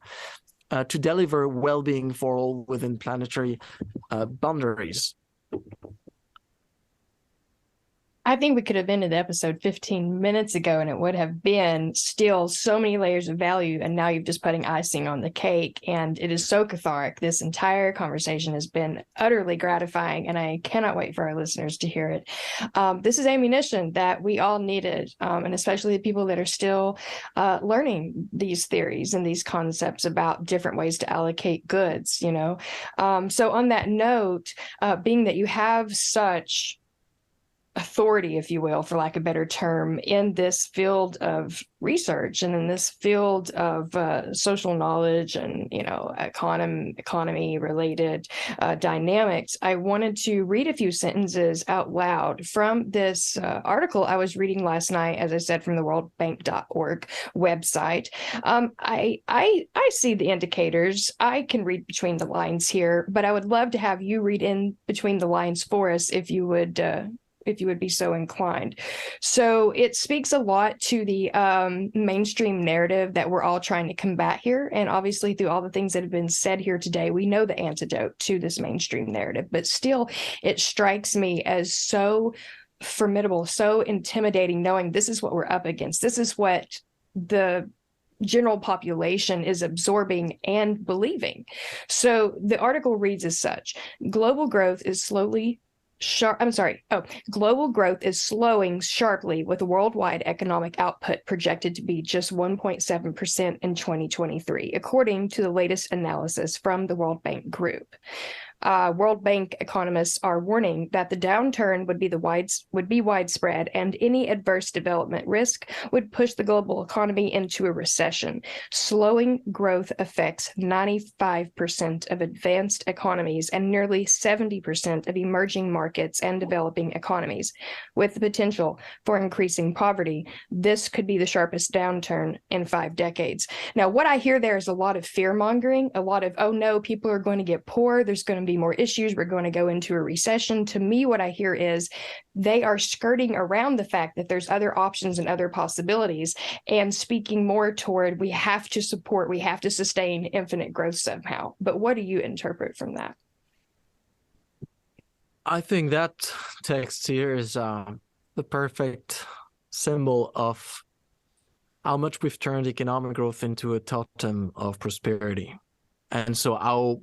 E: to deliver well-being for all within planetary boundaries.
C: I think we could have ended the episode 15 minutes ago and it would have been still so many layers of value. And now you're just putting icing on the cake. And it is so cathartic. This entire conversation has been utterly gratifying, and I cannot wait for our listeners to hear it. This is ammunition that we all needed, and especially the people that are still learning these theories and these concepts about different ways to allocate goods, So on that note, being that you have such authority, if you will, for lack of a better term, in this field of research and in this field of social knowledge and economy related dynamics, I wanted to read a few sentences out loud from this article I was reading last night, as I said, from the worldbank.org website. I see the indicators. I can read between the lines here, but I would love to have you read in between the lines for us if you would be so inclined. So it speaks a lot to the mainstream narrative that we're all trying to combat here. And obviously through all the things that have been said here today, we know the antidote to this mainstream narrative, but still it strikes me as so formidable, so intimidating, knowing this is what we're up against. This is what the general population is absorbing and believing. So the article reads as such: global growth is global growth is slowing sharply, with worldwide economic output projected to be just 1.7% in 2023, according to the latest analysis from the World Bank Group. World Bank economists are warning that the downturn would be widespread, and any adverse development risk would push the global economy into a recession. Slowing growth affects 95% of advanced economies and nearly 70% of emerging markets and developing economies. With the potential for increasing poverty, this could be the sharpest downturn in 5 decades. Now, what I hear there is a lot of fear-mongering, a lot of, oh no, people are going to get poor, there's going to be more issues, we're going to go into a recession. To me, what I hear is they are skirting around the fact that there's other options and other possibilities, and speaking more toward we have to sustain infinite growth somehow. But what do you interpret from that?
E: I think that text here is the perfect symbol of how much we've turned economic growth into a totem of prosperity. And so how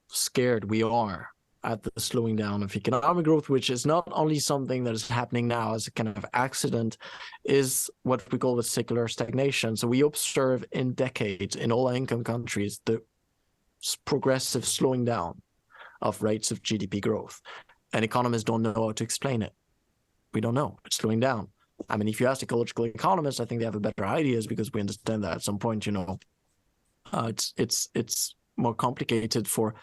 E: scared we are at the slowing down of economic growth, which is not only something that is happening now as a kind of accident, is what we call the secular stagnation. So we observe in decades in all income countries the progressive slowing down of rates of GDP growth. And economists don't know how to explain it. We don't know. It's slowing down. I mean, if you ask ecological economists, I think they have a better ideas, because we understand that at some point, it's more complicated for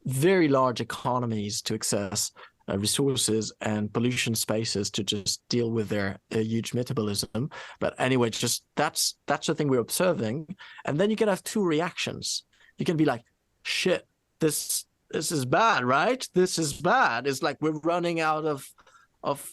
E: very large economies to access resources and pollution spaces to just deal with their huge metabolism. But anyway, just that's the thing we're observing. And then you can have two reactions. You can be like, shit, this is bad, right? This is bad. It's like we're running out of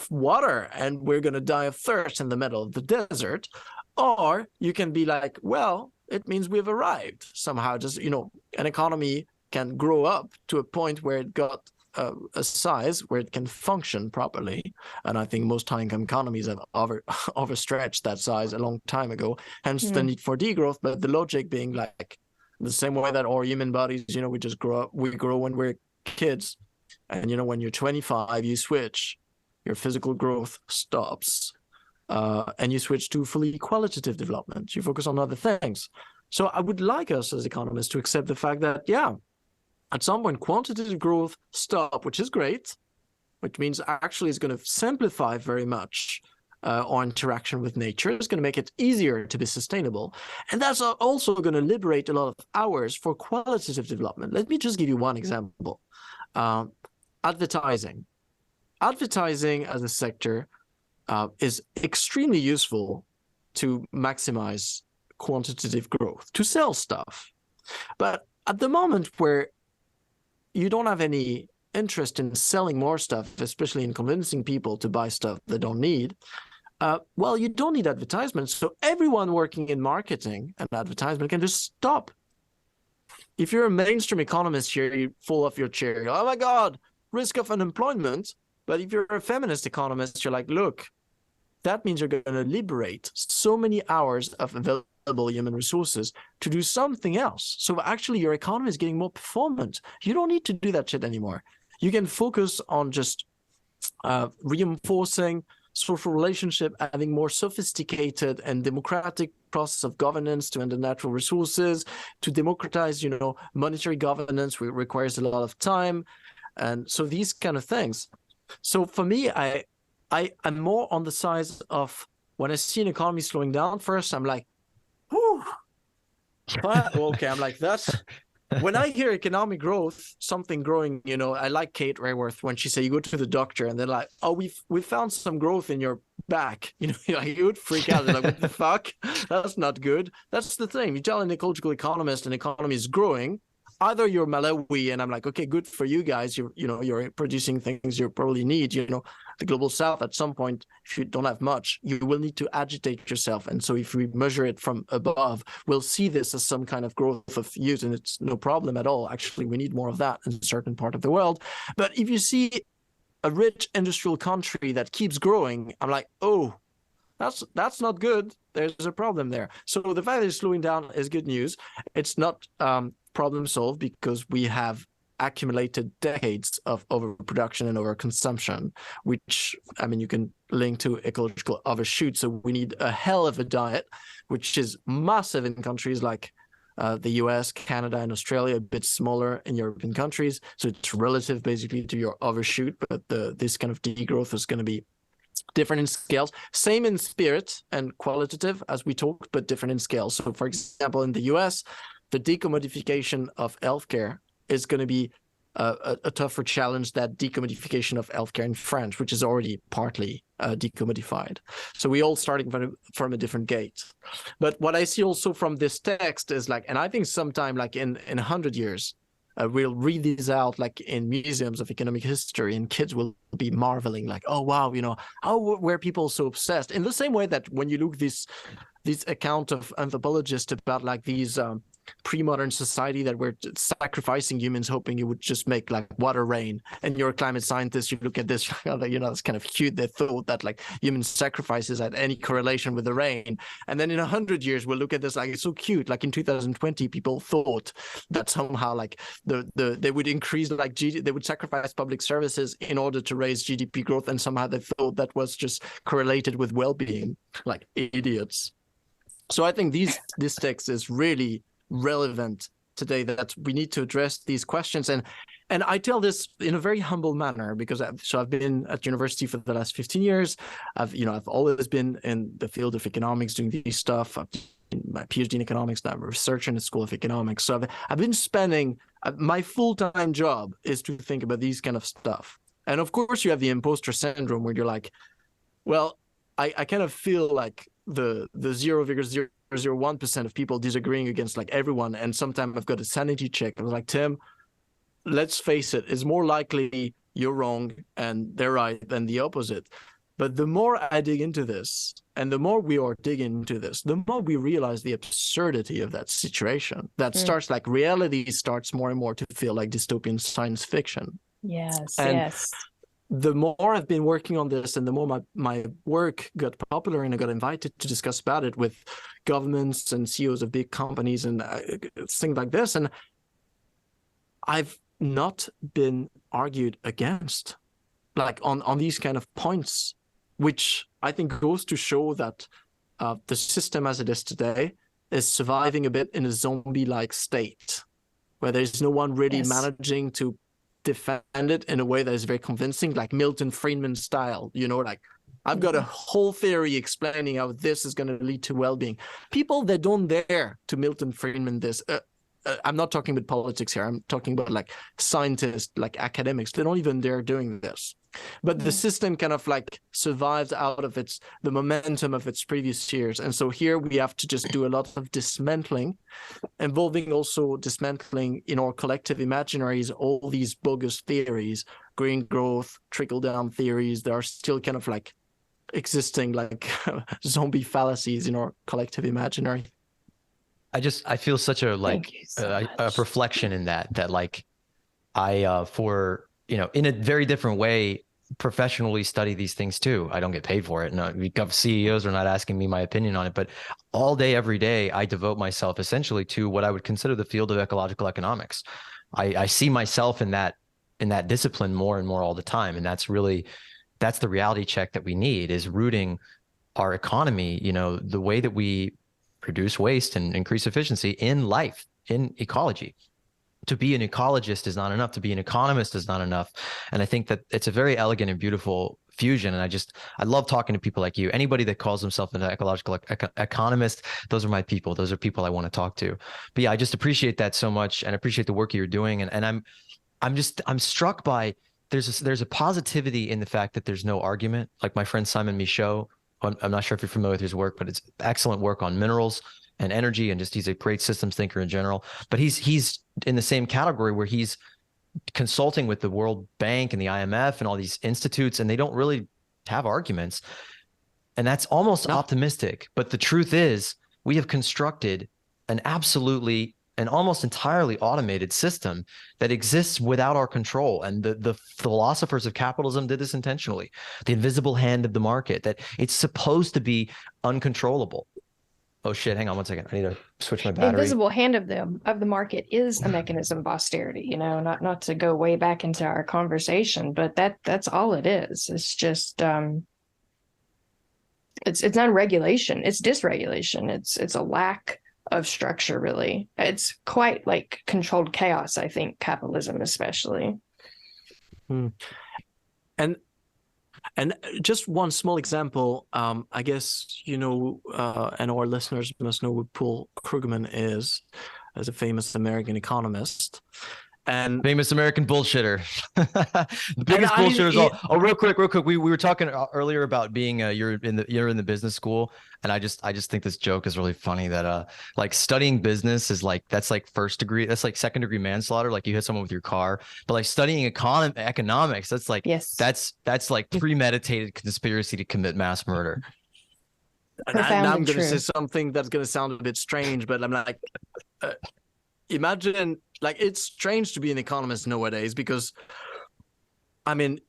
E: water and we're going to die of thirst in the middle of the desert. Or you can be like, well, it means we've arrived somehow. Just, an economy can grow up to a point where it got a size where it can function properly. And I think most high-income economies have overstretched that size a long time ago, hence the need for degrowth. But the logic being like the same way that our human bodies, we just grow up, we grow when we're kids. And, when you're 25, you switch, your physical growth stops. And you switch to fully qualitative development. You focus on other things. So I would like us as economists to accept the fact that, at some point, quantitative growth stop, which is great, which means actually it's going to simplify very much our interaction with nature. It's going to make it easier to be sustainable. And that's also going to liberate a lot of hours for qualitative development. Let me just give you one example. Advertising. Advertising as a sector is extremely useful to maximize quantitative growth, to sell stuff. But at the moment where you don't have any interest in selling more stuff, especially in convincing people to buy stuff they don't need, you don't need advertisements. So everyone working in marketing and advertisement can just stop. If you're a mainstream economist here, you fall off your chair. Oh my God, risk of unemployment. But if you're a feminist economist, you're like, look, that means you're going to liberate so many hours of available human resources to do something else. So actually your economy is getting more performant. You don't need to do that shit anymore. You can focus on just reinforcing social relationship, having more sophisticated and democratic process of governance to handle natural resources, to democratize, monetary governance, which requires a lot of time. And so these kind of things. So for me, I'm more on the side of when I see an economy slowing down, first I'm like, whew. Okay, I'm like, that's when I hear economic growth, something growing, I like Kate Raworth when she said you go to the doctor and they're like, oh, we found some growth in your back. You would freak out. They're like, what the fuck? That's not good. That's the thing. You tell an ecological economist an economy is growing, either you're Malawi and I'm like, okay, good for you guys. You're producing things you probably need. The global south at some point, if you don't have much, you will need to agitate yourself. And so if we measure it from above, we'll see this as some kind of growth of use, and it's no problem at all. Actually, we need more of that in a certain part of the world. But if you see a rich industrial country that keeps growing, I'm like, oh, that's not good. There's a problem there. So the fact that it's slowing down is good news. It's not problem solved because we have accumulated decades of overproduction and overconsumption, which, I mean, you can link to ecological overshoot. So we need a hell of a diet, which is massive in countries like the US, Canada, and Australia, a bit smaller in European countries. So it's relative basically to your overshoot, but this kind of degrowth is going to be different in scales, same in spirit and qualitative as we talked, but different in scale. So for example, in the US, the decommodification of healthcare is going to be a tougher challenge than decommodification of healthcare in France, which is already partly decommodified. So we all starting from a different gate. But what I see also from this text is like, and I think sometime like in 100 years, we'll read these out like in museums of economic history, and kids will be marveling like, oh wow, you know, how were people so obsessed? In the same way that when you look this account of anthropologists about like these pre-modern society that were sacrificing humans hoping it would just make like water rain, and you're a climate scientist, you look at this, you know, it's kind of cute. They thought that like human sacrifices had any correlation with the rain, and then in 100 years we'll look at this like it's so cute. Like in 2020 people thought that somehow like they would increase like they would sacrifice public services in order to raise GDP growth, and somehow they thought that was just correlated with well-being, like idiots. So I think this text is really relevant today, that we need to address these questions. And I tell this in a very humble manner because I've been at university for the last 15 years. I've always been in the field of economics doing these stuff. I've done my PhD in economics, now I'm a researcher in the School of Economics. So I've been spending my full-time job is to think about these kind of stuff. And of course you have the imposter syndrome where you're like, well, I kind of feel like the 0.001% of people disagreeing against like everyone, and sometimes I've got a sanity check. I was like, Tim, let's face it, it's more likely you're wrong and they're right than the opposite. But the more I dig into this, and the more we are digging into this, the more we realize the absurdity of that situation. That starts like reality starts more and more to feel like dystopian science fiction.
C: Yes,
E: and
C: yes.
E: The more I've been working on this, and the more my work got popular, and I got invited to discuss about it with governments and CEOs of big companies and things like this, and I've not been argued against, like on these kind of points, which I think goes to show that the system as it is today is surviving a bit in a zombie-like state, where there's no one really managing to defend it in a way that is very convincing, like Milton Friedman style, you know, like I've got a whole theory explaining how this is going to lead to well-being. People that don't dare to Milton Friedman this, I'm not talking about politics here, I'm talking about like scientists, like academics, they don't even dare doing this. But the system kind of like survives out of the momentum of its previous years. And so here we have to just do a lot of dismantling, involving also dismantling in our collective imaginaries all these bogus theories, green growth, trickle-down theories that are still kind of like existing like zombie fallacies in our collective imaginary.
B: I feel such a like a reflection in that like I for you know, in a very different way, professionally study these things too. I don't get paid for it. No, CEOs are not asking me my opinion on it, but all day, every day, I devote myself essentially to what I would consider the field of ecological economics. I see myself in that discipline more and more all the time. And that's the reality check that we need, is rooting our economy, you know, the way that we reduce waste and increase efficiency in life, in ecology. To be an ecologist is not enough. To be an economist is not enough. And I think that it's a very elegant and beautiful fusion. And I love talking to people like you. Anybody that calls themselves an ecological economist, those are my people. Those are people I want to talk to. But yeah, I just appreciate that so much, and appreciate the work you're doing. And I'm struck by there's a positivity in the fact that there's no argument. Like my friend Simon Michaud, I'm not sure if you're familiar with his work, but it's excellent work on minerals and energy, and just he's a great systems thinker in general. But he's in the same category where he's consulting with the World Bank and the IMF and all these institutes, and they don't really have arguments. And that's almost optimistic. But the truth is, we have constructed an absolutely an almost entirely automated system that exists without our control. And the philosophers of capitalism did this intentionally. The invisible hand of the market, that it's supposed to be uncontrollable. Oh shit, hang on one second. I need to switch my
C: The
B: battery.
C: invisible hand of the market is a mechanism of austerity, you know, not to go way back into our conversation, but that's all it is. It's just it's not regulation, it's dysregulation. It's a lack of structure, really. It's quite like controlled chaos, I think, capitalism especially.
E: And just one small example, I guess, you know, and our listeners must know who Paul Krugman is, as a famous American economist. And
B: famous American bullshitter. The biggest bullshitters. Oh, real quick. We were talking earlier about being you're in the business school, and I just think this joke is really funny that like studying business is like that's like first degree, that's like second degree manslaughter, like you hit someone with your car. But like studying economics, that's like that's like premeditated conspiracy to commit mass murder.
E: And I'm going to say something that's going to sound a bit strange, but I'm like, imagine, like, it's strange to be an economist nowadays because, I mean,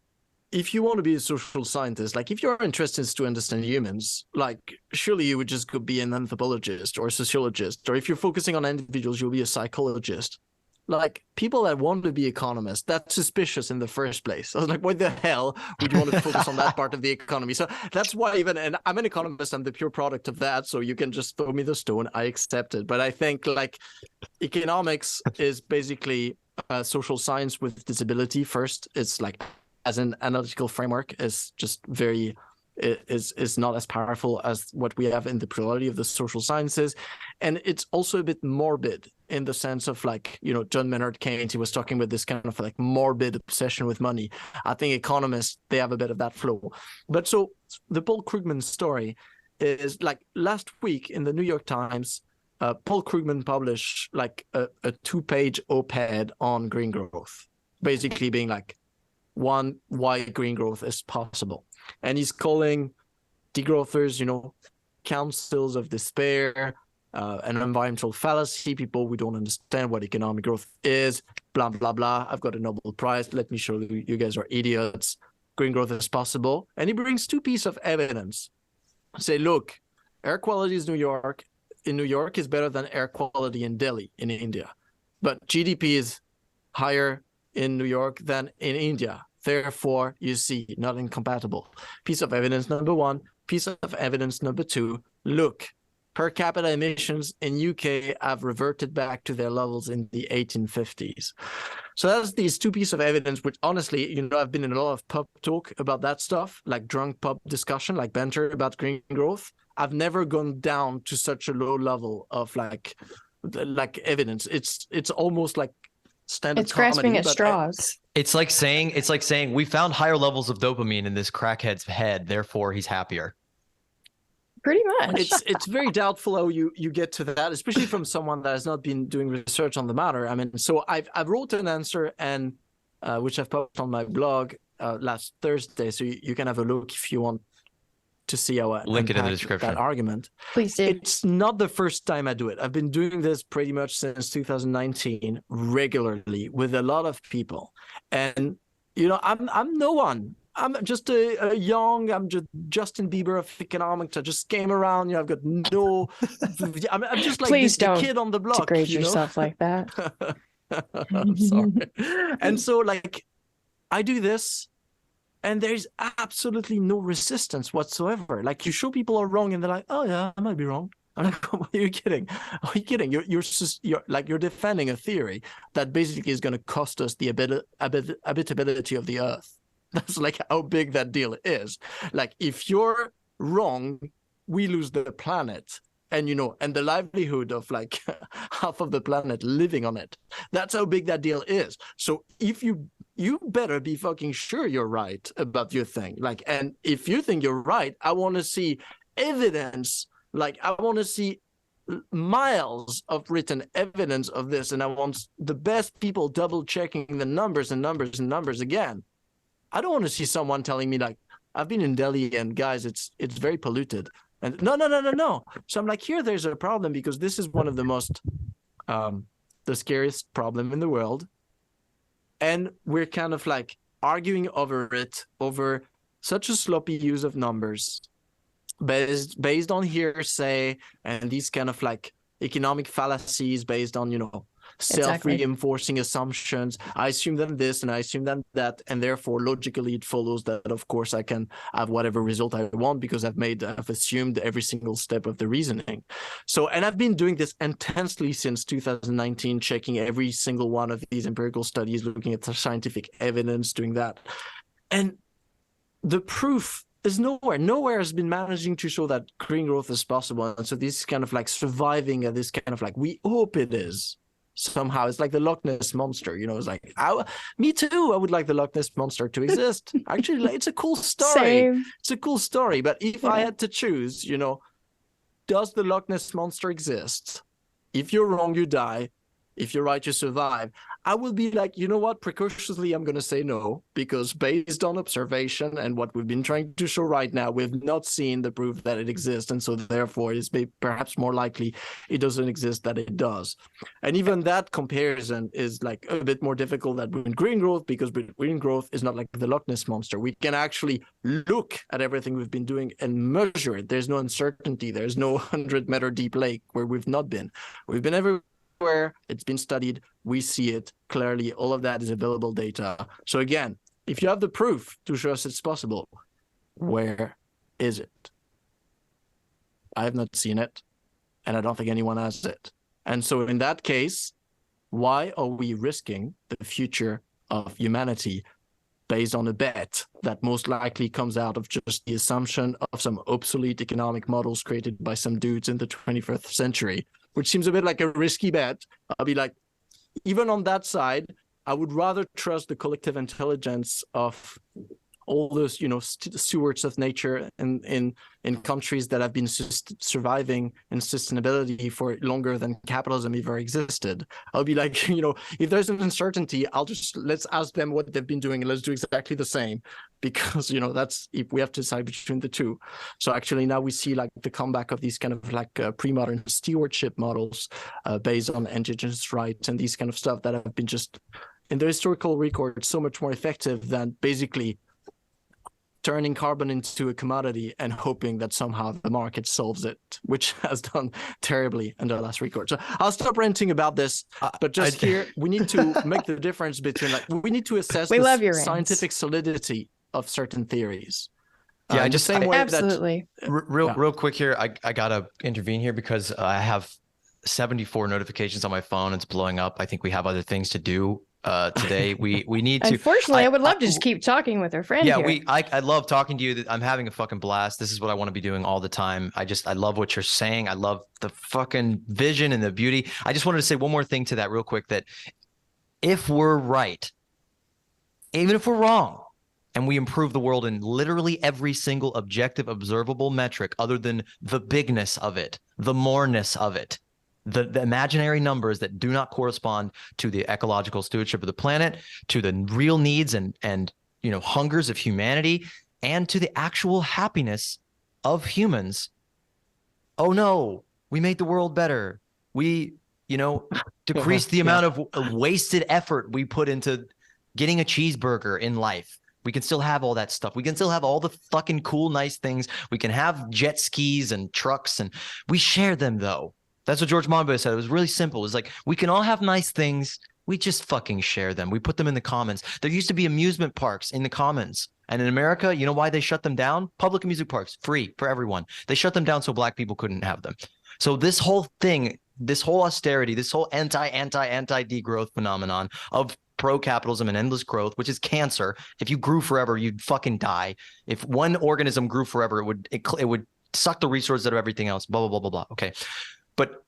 E: if you want to be a social scientist, like if you're interested to understand humans, like surely you would just go be an anthropologist or a sociologist, or if you're focusing on individuals, you'll be a psychologist. Like people that want to be economists, that's suspicious in the first place. I was like, what the hell would you want to focus on that part of the economy? So that's why and I'm an economist, I'm the pure product of that. So you can just throw me the stone, I accept it. But I think like economics is basically social science with disability first. It's like as an analytical framework is just very is not as powerful as what we have in the plurality of the social sciences. And it's also a bit morbid in the sense of like, you know, John Maynard Keynes, he was talking about this kind of like morbid obsession with money. I think economists, they have a bit of that flow. But so the Paul Krugman story is like last week in the New York Times, Paul Krugman published like a 2-page op-ed on green growth, basically being like, one, why green growth is possible. And he's calling degrowthers, you know, councils of despair, an environmental fallacy, people who don't understand what economic growth is, blah, blah, blah. I've got a Nobel Prize. Let me show you, you guys are idiots. Green growth is possible. And he brings 2 pieces of evidence. Say, look, air quality in New York is better than air quality in Delhi, in India. But GDP is higher in New York than in India. Therefore, you see, not incompatible. Piece of evidence number 1. Piece of evidence number 2. Look, per capita emissions in UK have reverted back to their levels in the 1850s. So that's these 2 pieces of evidence, which honestly, you know, I've been in a lot of pub talk about that stuff, like drunk pub discussion, like banter about green growth. I've never gone down to such a low level of like evidence. It's almost like standard
C: it's grasping
E: comedy,
C: at straws.
B: It's like saying we found higher levels of dopamine in this crackhead's head, therefore he's happier.
C: Pretty much.
E: It's very doubtful how you get to that, especially from someone that has not been doing research on the matter. I mean, so I've wrote an answer, and which I've published on my blog last Thursday, so you can have a look if you want to see how I
B: link it in the description.
E: That argument.
C: Please do.
E: It's not the first time I do it. I've been doing this pretty much since 2019 regularly with a lot of people, and you know, I'm no one. I'm just I'm just Justin Bieber of economics. I just came around. You know, I've got no. I'm just like
C: Please
E: the
C: don't
E: kid on the block.
C: degrade
E: you know?
C: yourself like that.
E: I'm sorry. And so, like, I do this, and there's absolutely no resistance whatsoever. Like, you show people are wrong, and they're like, "Oh yeah, I might be wrong." I'm like, "Are you kidding? Are you kidding? You're defending a theory that basically is going to cost us the habitability of the Earth." That's like how big that deal is. Like, if you're wrong, we lose the planet, and you know, and the livelihood of like half of the planet living on it. That's how big that deal is. So if you better be fucking sure you're right about your thing. Like, and if you think you're right, I want to see evidence. Like, I want to see miles of written evidence of this, and I want the best people double checking the numbers and numbers and numbers again. I don't want to see someone telling me like, I've been in Delhi and guys, it's very polluted. And no. So I'm like, there's a problem because this is one of the most the scariest problem in the world, and we're kind of like arguing over it, over such a sloppy use of numbers based on hearsay and these kind of like economic fallacies based on, self-reinforcing assumptions. I assume then this and I assume then that, and therefore logically it follows that of course I can have whatever result I want because I've assumed every single step of the reasoning. So, and I've been doing this intensely since 2019, checking every single one of these empirical studies, looking at the scientific evidence, doing that. And the proof is nowhere. Nowhere has been managing to show that green growth is possible. And so this is kind of like surviving at this kind of like, we hope it is. Somehow it's like the Loch Ness monster, it's like me too, I would like the Loch Ness monster to exist. Actually, it's a cool story.
C: Same.
E: It's a cool story, but if I had to choose, does the Loch Ness monster exist? If you're wrong, you die. If you're right, you survive. I will be like, you know what, precautiously I'm going to say no, because based on observation and what we've been trying to show right now, we've not seen the proof that it exists, and so therefore it's perhaps more likely it doesn't exist than it does. And even that comparison is like a bit more difficult than with green growth, because with green growth is not like the Loch Ness monster. We can actually look at everything we've been doing and measure it. There's no uncertainty. There's no 100-meter deep lake where we've not been. We've been everywhere. It's been studied, we see it clearly, all of that is available data. So again, if you have the proof to show us it's possible, where is it? I have not seen it, and I don't think anyone has it. And so in that case, why are we risking the future of humanity based on a bet that most likely comes out of just the assumption of some obsolete economic models created by some dudes in the 21st century? Which seems a bit like a risky bet. I'll be like, even on that side, I would rather trust the collective intelligence of all those, stewards of nature in countries that have been surviving in sustainability for longer than capitalism ever existed. I'll be like, if there's an uncertainty, let's ask them what they've been doing and let's do exactly the same, because that's, if we have to decide between the two. So actually now we see like the comeback of these kind of like pre-modern stewardship models based on indigenous rights and these kind of stuff that have been just in the historical record so much more effective than basically turning carbon into a commodity and hoping that somehow the market solves it, which has done terribly in the last record. So I'll stop ranting about this, but here we need to make the difference between we need to assess the scientific solidity of certain theories.
B: Yeah,
C: absolutely.
B: Real quick here, I gotta intervene here because I have 74 notifications on my phone. It's blowing up. I think we have other things to do today. We need to.
C: Unfortunately, I would love to just keep talking with our friend.
B: Yeah,
C: here.
B: I love talking to you. I'm having a fucking blast. This is what I want to be doing all the time. I love what you're saying. I love the fucking vision and the beauty. I just wanted to say one more thing to that real quick, that if we're right, even if we're wrong, and we improve the world in literally every single objective, observable metric other than the bigness of it, the moreness of it, the imaginary numbers that do not correspond to the ecological stewardship of the planet, to the real needs and hungers of humanity, and to the actual happiness of humans. Oh no, we made the world better. We, decreased the amount of wasted effort we put into getting a cheeseburger in life. We can still have all that stuff. We can still have all the fucking cool, nice things. We can have jet skis and trucks, and we share them though. That's what George Monbiot said. It was really simple. It was like, we can all have nice things. We just fucking share them. We put them in the commons. There used to be amusement parks in the commons. And in America, you know why they shut them down? Public amusement parks, free for everyone. They shut them down so black people couldn't have them. So this whole thing, this whole austerity, this whole anti-degrowth phenomenon of pro-capitalism and endless growth, which is cancer. If you grew forever, you'd fucking die. If one organism grew forever, it would suck the resources out of everything else, blah, blah, blah, blah, blah. Okay. But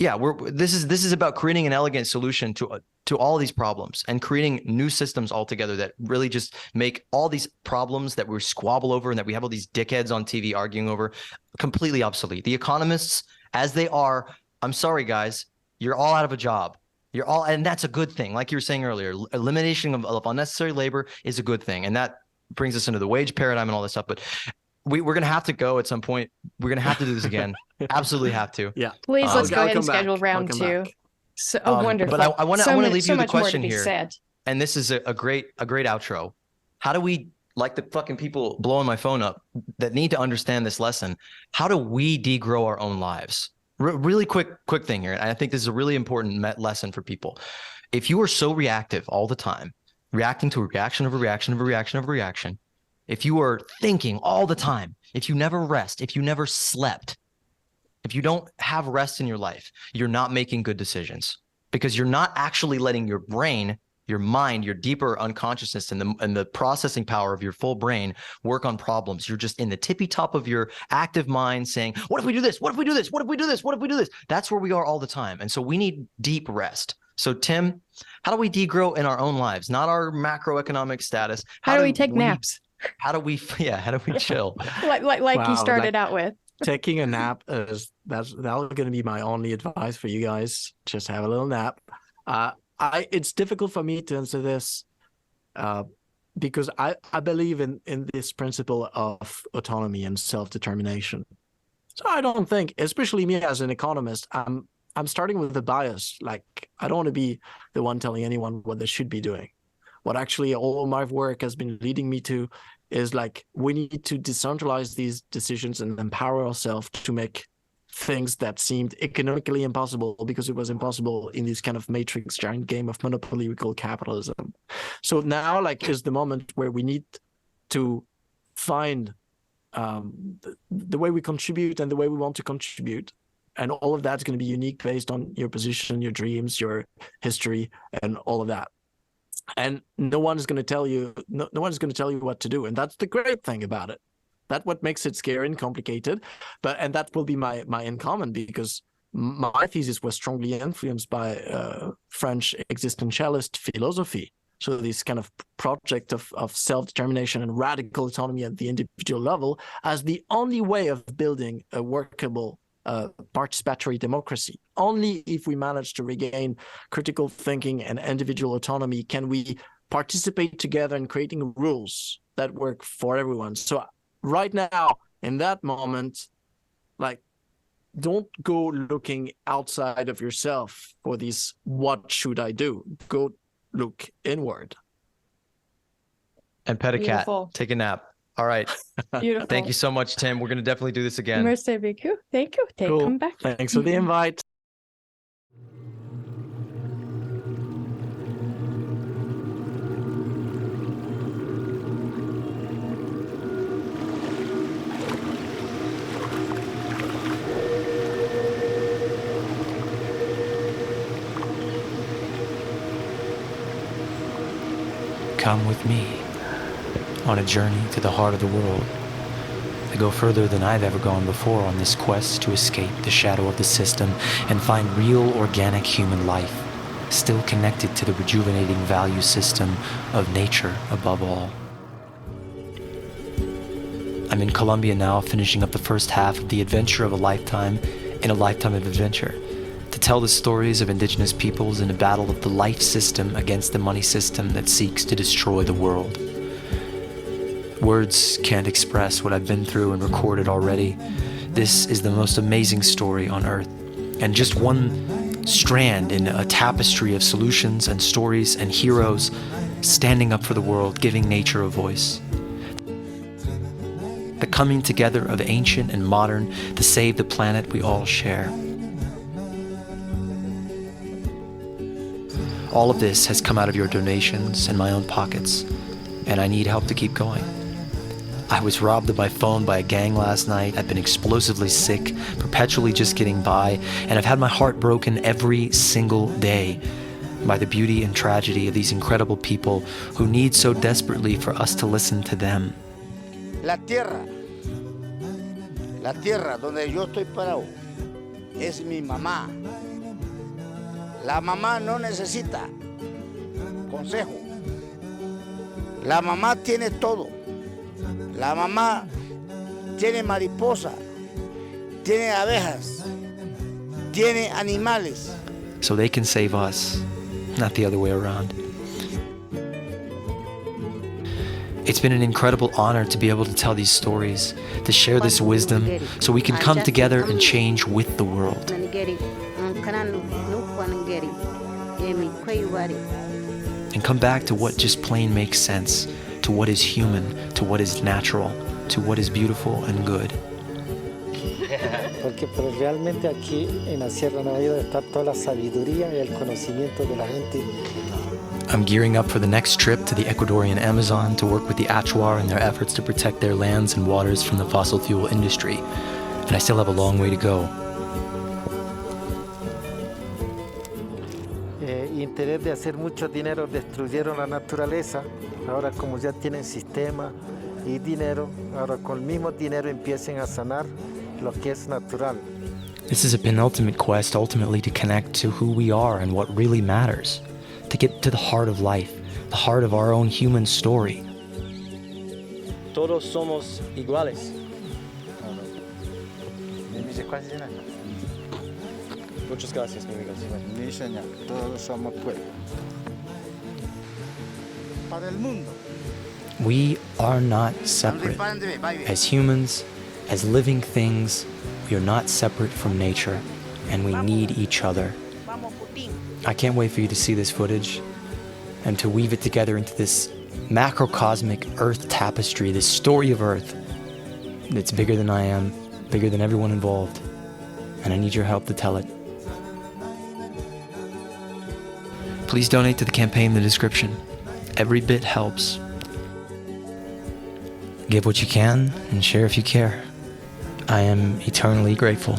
B: yeah, this is about creating an elegant solution to all these problems and creating new systems altogether that really just make all these problems that we squabble over and that we have all these dickheads on TV arguing over completely obsolete. The economists, as they are, I'm sorry, guys, you're all out of a job. And that's a good thing. Like you were saying earlier, elimination of unnecessary labor is a good thing. And that brings us into the wage paradigm and all this stuff. But we're going to have to go at some point. We're going to have to do this again. Absolutely have to.
E: Yeah.
C: Please, let's go ahead and schedule round 2. So wonderful.
B: But I want to leave
C: so
B: you the
C: much more to
B: question
C: be
B: here.
C: said.
B: And this is a great outro. How do we, like the fucking people blowing my phone up that need to understand this lesson, how do we degrow our own lives? Really quick thing here. And I think this is a really important lesson for people. If you are so reactive all the time, reacting to a reaction of a reaction of a reaction of a reaction, if you are thinking all the time, if you never rest, if you never slept, if you don't have rest in your life, you're not making good decisions, because you're not actually letting your brain, your mind, your deeper unconsciousness and the processing power of your full brain work on problems. You're just in the tippy top of your active mind saying, what if we do this? What if we do this? What if we do this? What if we do this? That's where we are all the time. And so we need deep rest. So Tim, how do we degrow in our own lives? Not our macroeconomic status.
C: How do we take naps?
B: How do we chill?
C: Like you started out with.
E: Taking a nap is that's going to be my only advice for you guys. Just have a little nap. It's difficult for me to answer this because I believe in this principle of autonomy and self-determination. So I don't think, especially me as an economist, I'm starting with the bias. Like, I don't want to be the one telling anyone what they should be doing. What actually all of my work has been leading me to is, like, we need to decentralize these decisions and empower ourselves to make things that seemed economically impossible because it was impossible in this kind of matrix giant game of monopoly we call capitalism. So now, like, is the moment where we need to find the way we contribute and the way we want to contribute. And all of that's going to be unique based on your position, your dreams, your history, and all of that. And no one is going to tell you, no one is going to tell you what to do. And that's the great thing about it. That's what makes it scary and complicated. And that will be my in common, because my thesis was strongly influenced by French existentialist philosophy. So this kind of project of self-determination and radical autonomy at the individual level as the only way of building a workable participatory democracy. Only if we manage to regain critical thinking and individual autonomy can we participate together in creating rules that work for everyone. So right now, in that moment, like, don't go looking outside of yourself for this, what should I do? Go look inward.
B: And pet a cat. Take a nap. All right.
C: Beautiful.
B: Thank you so much, Tim. We're going to definitely do this again.
C: Merci beaucoup. Thank you.
E: Cool.
C: Come back.
E: Thanks for the invite.
F: Come with me on a journey to the heart of the world. I go further than I've ever gone before on this quest to escape the shadow of the system and find real organic human life, still connected to the rejuvenating value system of nature above all. I'm in Colombia now, finishing up the first half of the adventure of a lifetime in a lifetime of adventure, to tell the stories of indigenous peoples in a battle of the life system against the money system that seeks to destroy the world. Words can't express what I've been through and recorded already. This is the most amazing story on Earth, and just one strand in a tapestry of solutions and stories and heroes standing up for the world, giving nature a voice. The coming together of ancient and modern to save the planet we all share. All of this has come out of your donations and my own pockets, and I need help to keep going. I was robbed of my phone by a gang last night. I've been explosively sick, perpetually just getting by, and I've had my heart broken every single day by the beauty and tragedy of these incredible people who need so desperately for us to listen to them.
G: La tierra donde yo estoy parado es mi mamá. La mamá no necesita consejo. La mamá tiene todo. La mamá tiene mariposa, tiene abejas, tiene animales.
F: So they can save us, not the other way around. It's been an incredible honor to be able to tell these stories, to share this wisdom, so we can come together and change with the world. and come back to what just plain makes sense, to what is human, to what is natural, to what is beautiful and good.
H: Porque pero realmente aquí en la Sierra Nevada está toda la sabiduría y el conocimiento de la gente.
F: I'm gearing up for the next trip to the Ecuadorian Amazon to work with the Achuar in their efforts to protect their lands and waters from the fossil fuel industry. And I still have a long way to go.
H: Interés de hacer mucho dinero destruyeron la naturaleza. Ahora como ya tienen sistema y dinero, ahora con el mismo dinero empiecen a sanar lo que es natural.
F: This is a penultimate quest ultimately to connect to who we are and what really matters. To get to the heart of life, the heart of our own human story.
A: Todos somos iguales. Muchas gracias, mi amigo.
G: Mi señor, todos somos pueblo. Para el mundo.
F: We are not separate. As humans, as living things, we are not separate from nature, and we need each other. I can't wait for you to see this footage and to weave it together into this macrocosmic Earth tapestry, this story of Earth that's bigger than I am, bigger than everyone involved, and I need your help to tell it. Please donate to the campaign in the description. Every bit helps. Give what you can and share if you care. I am eternally grateful.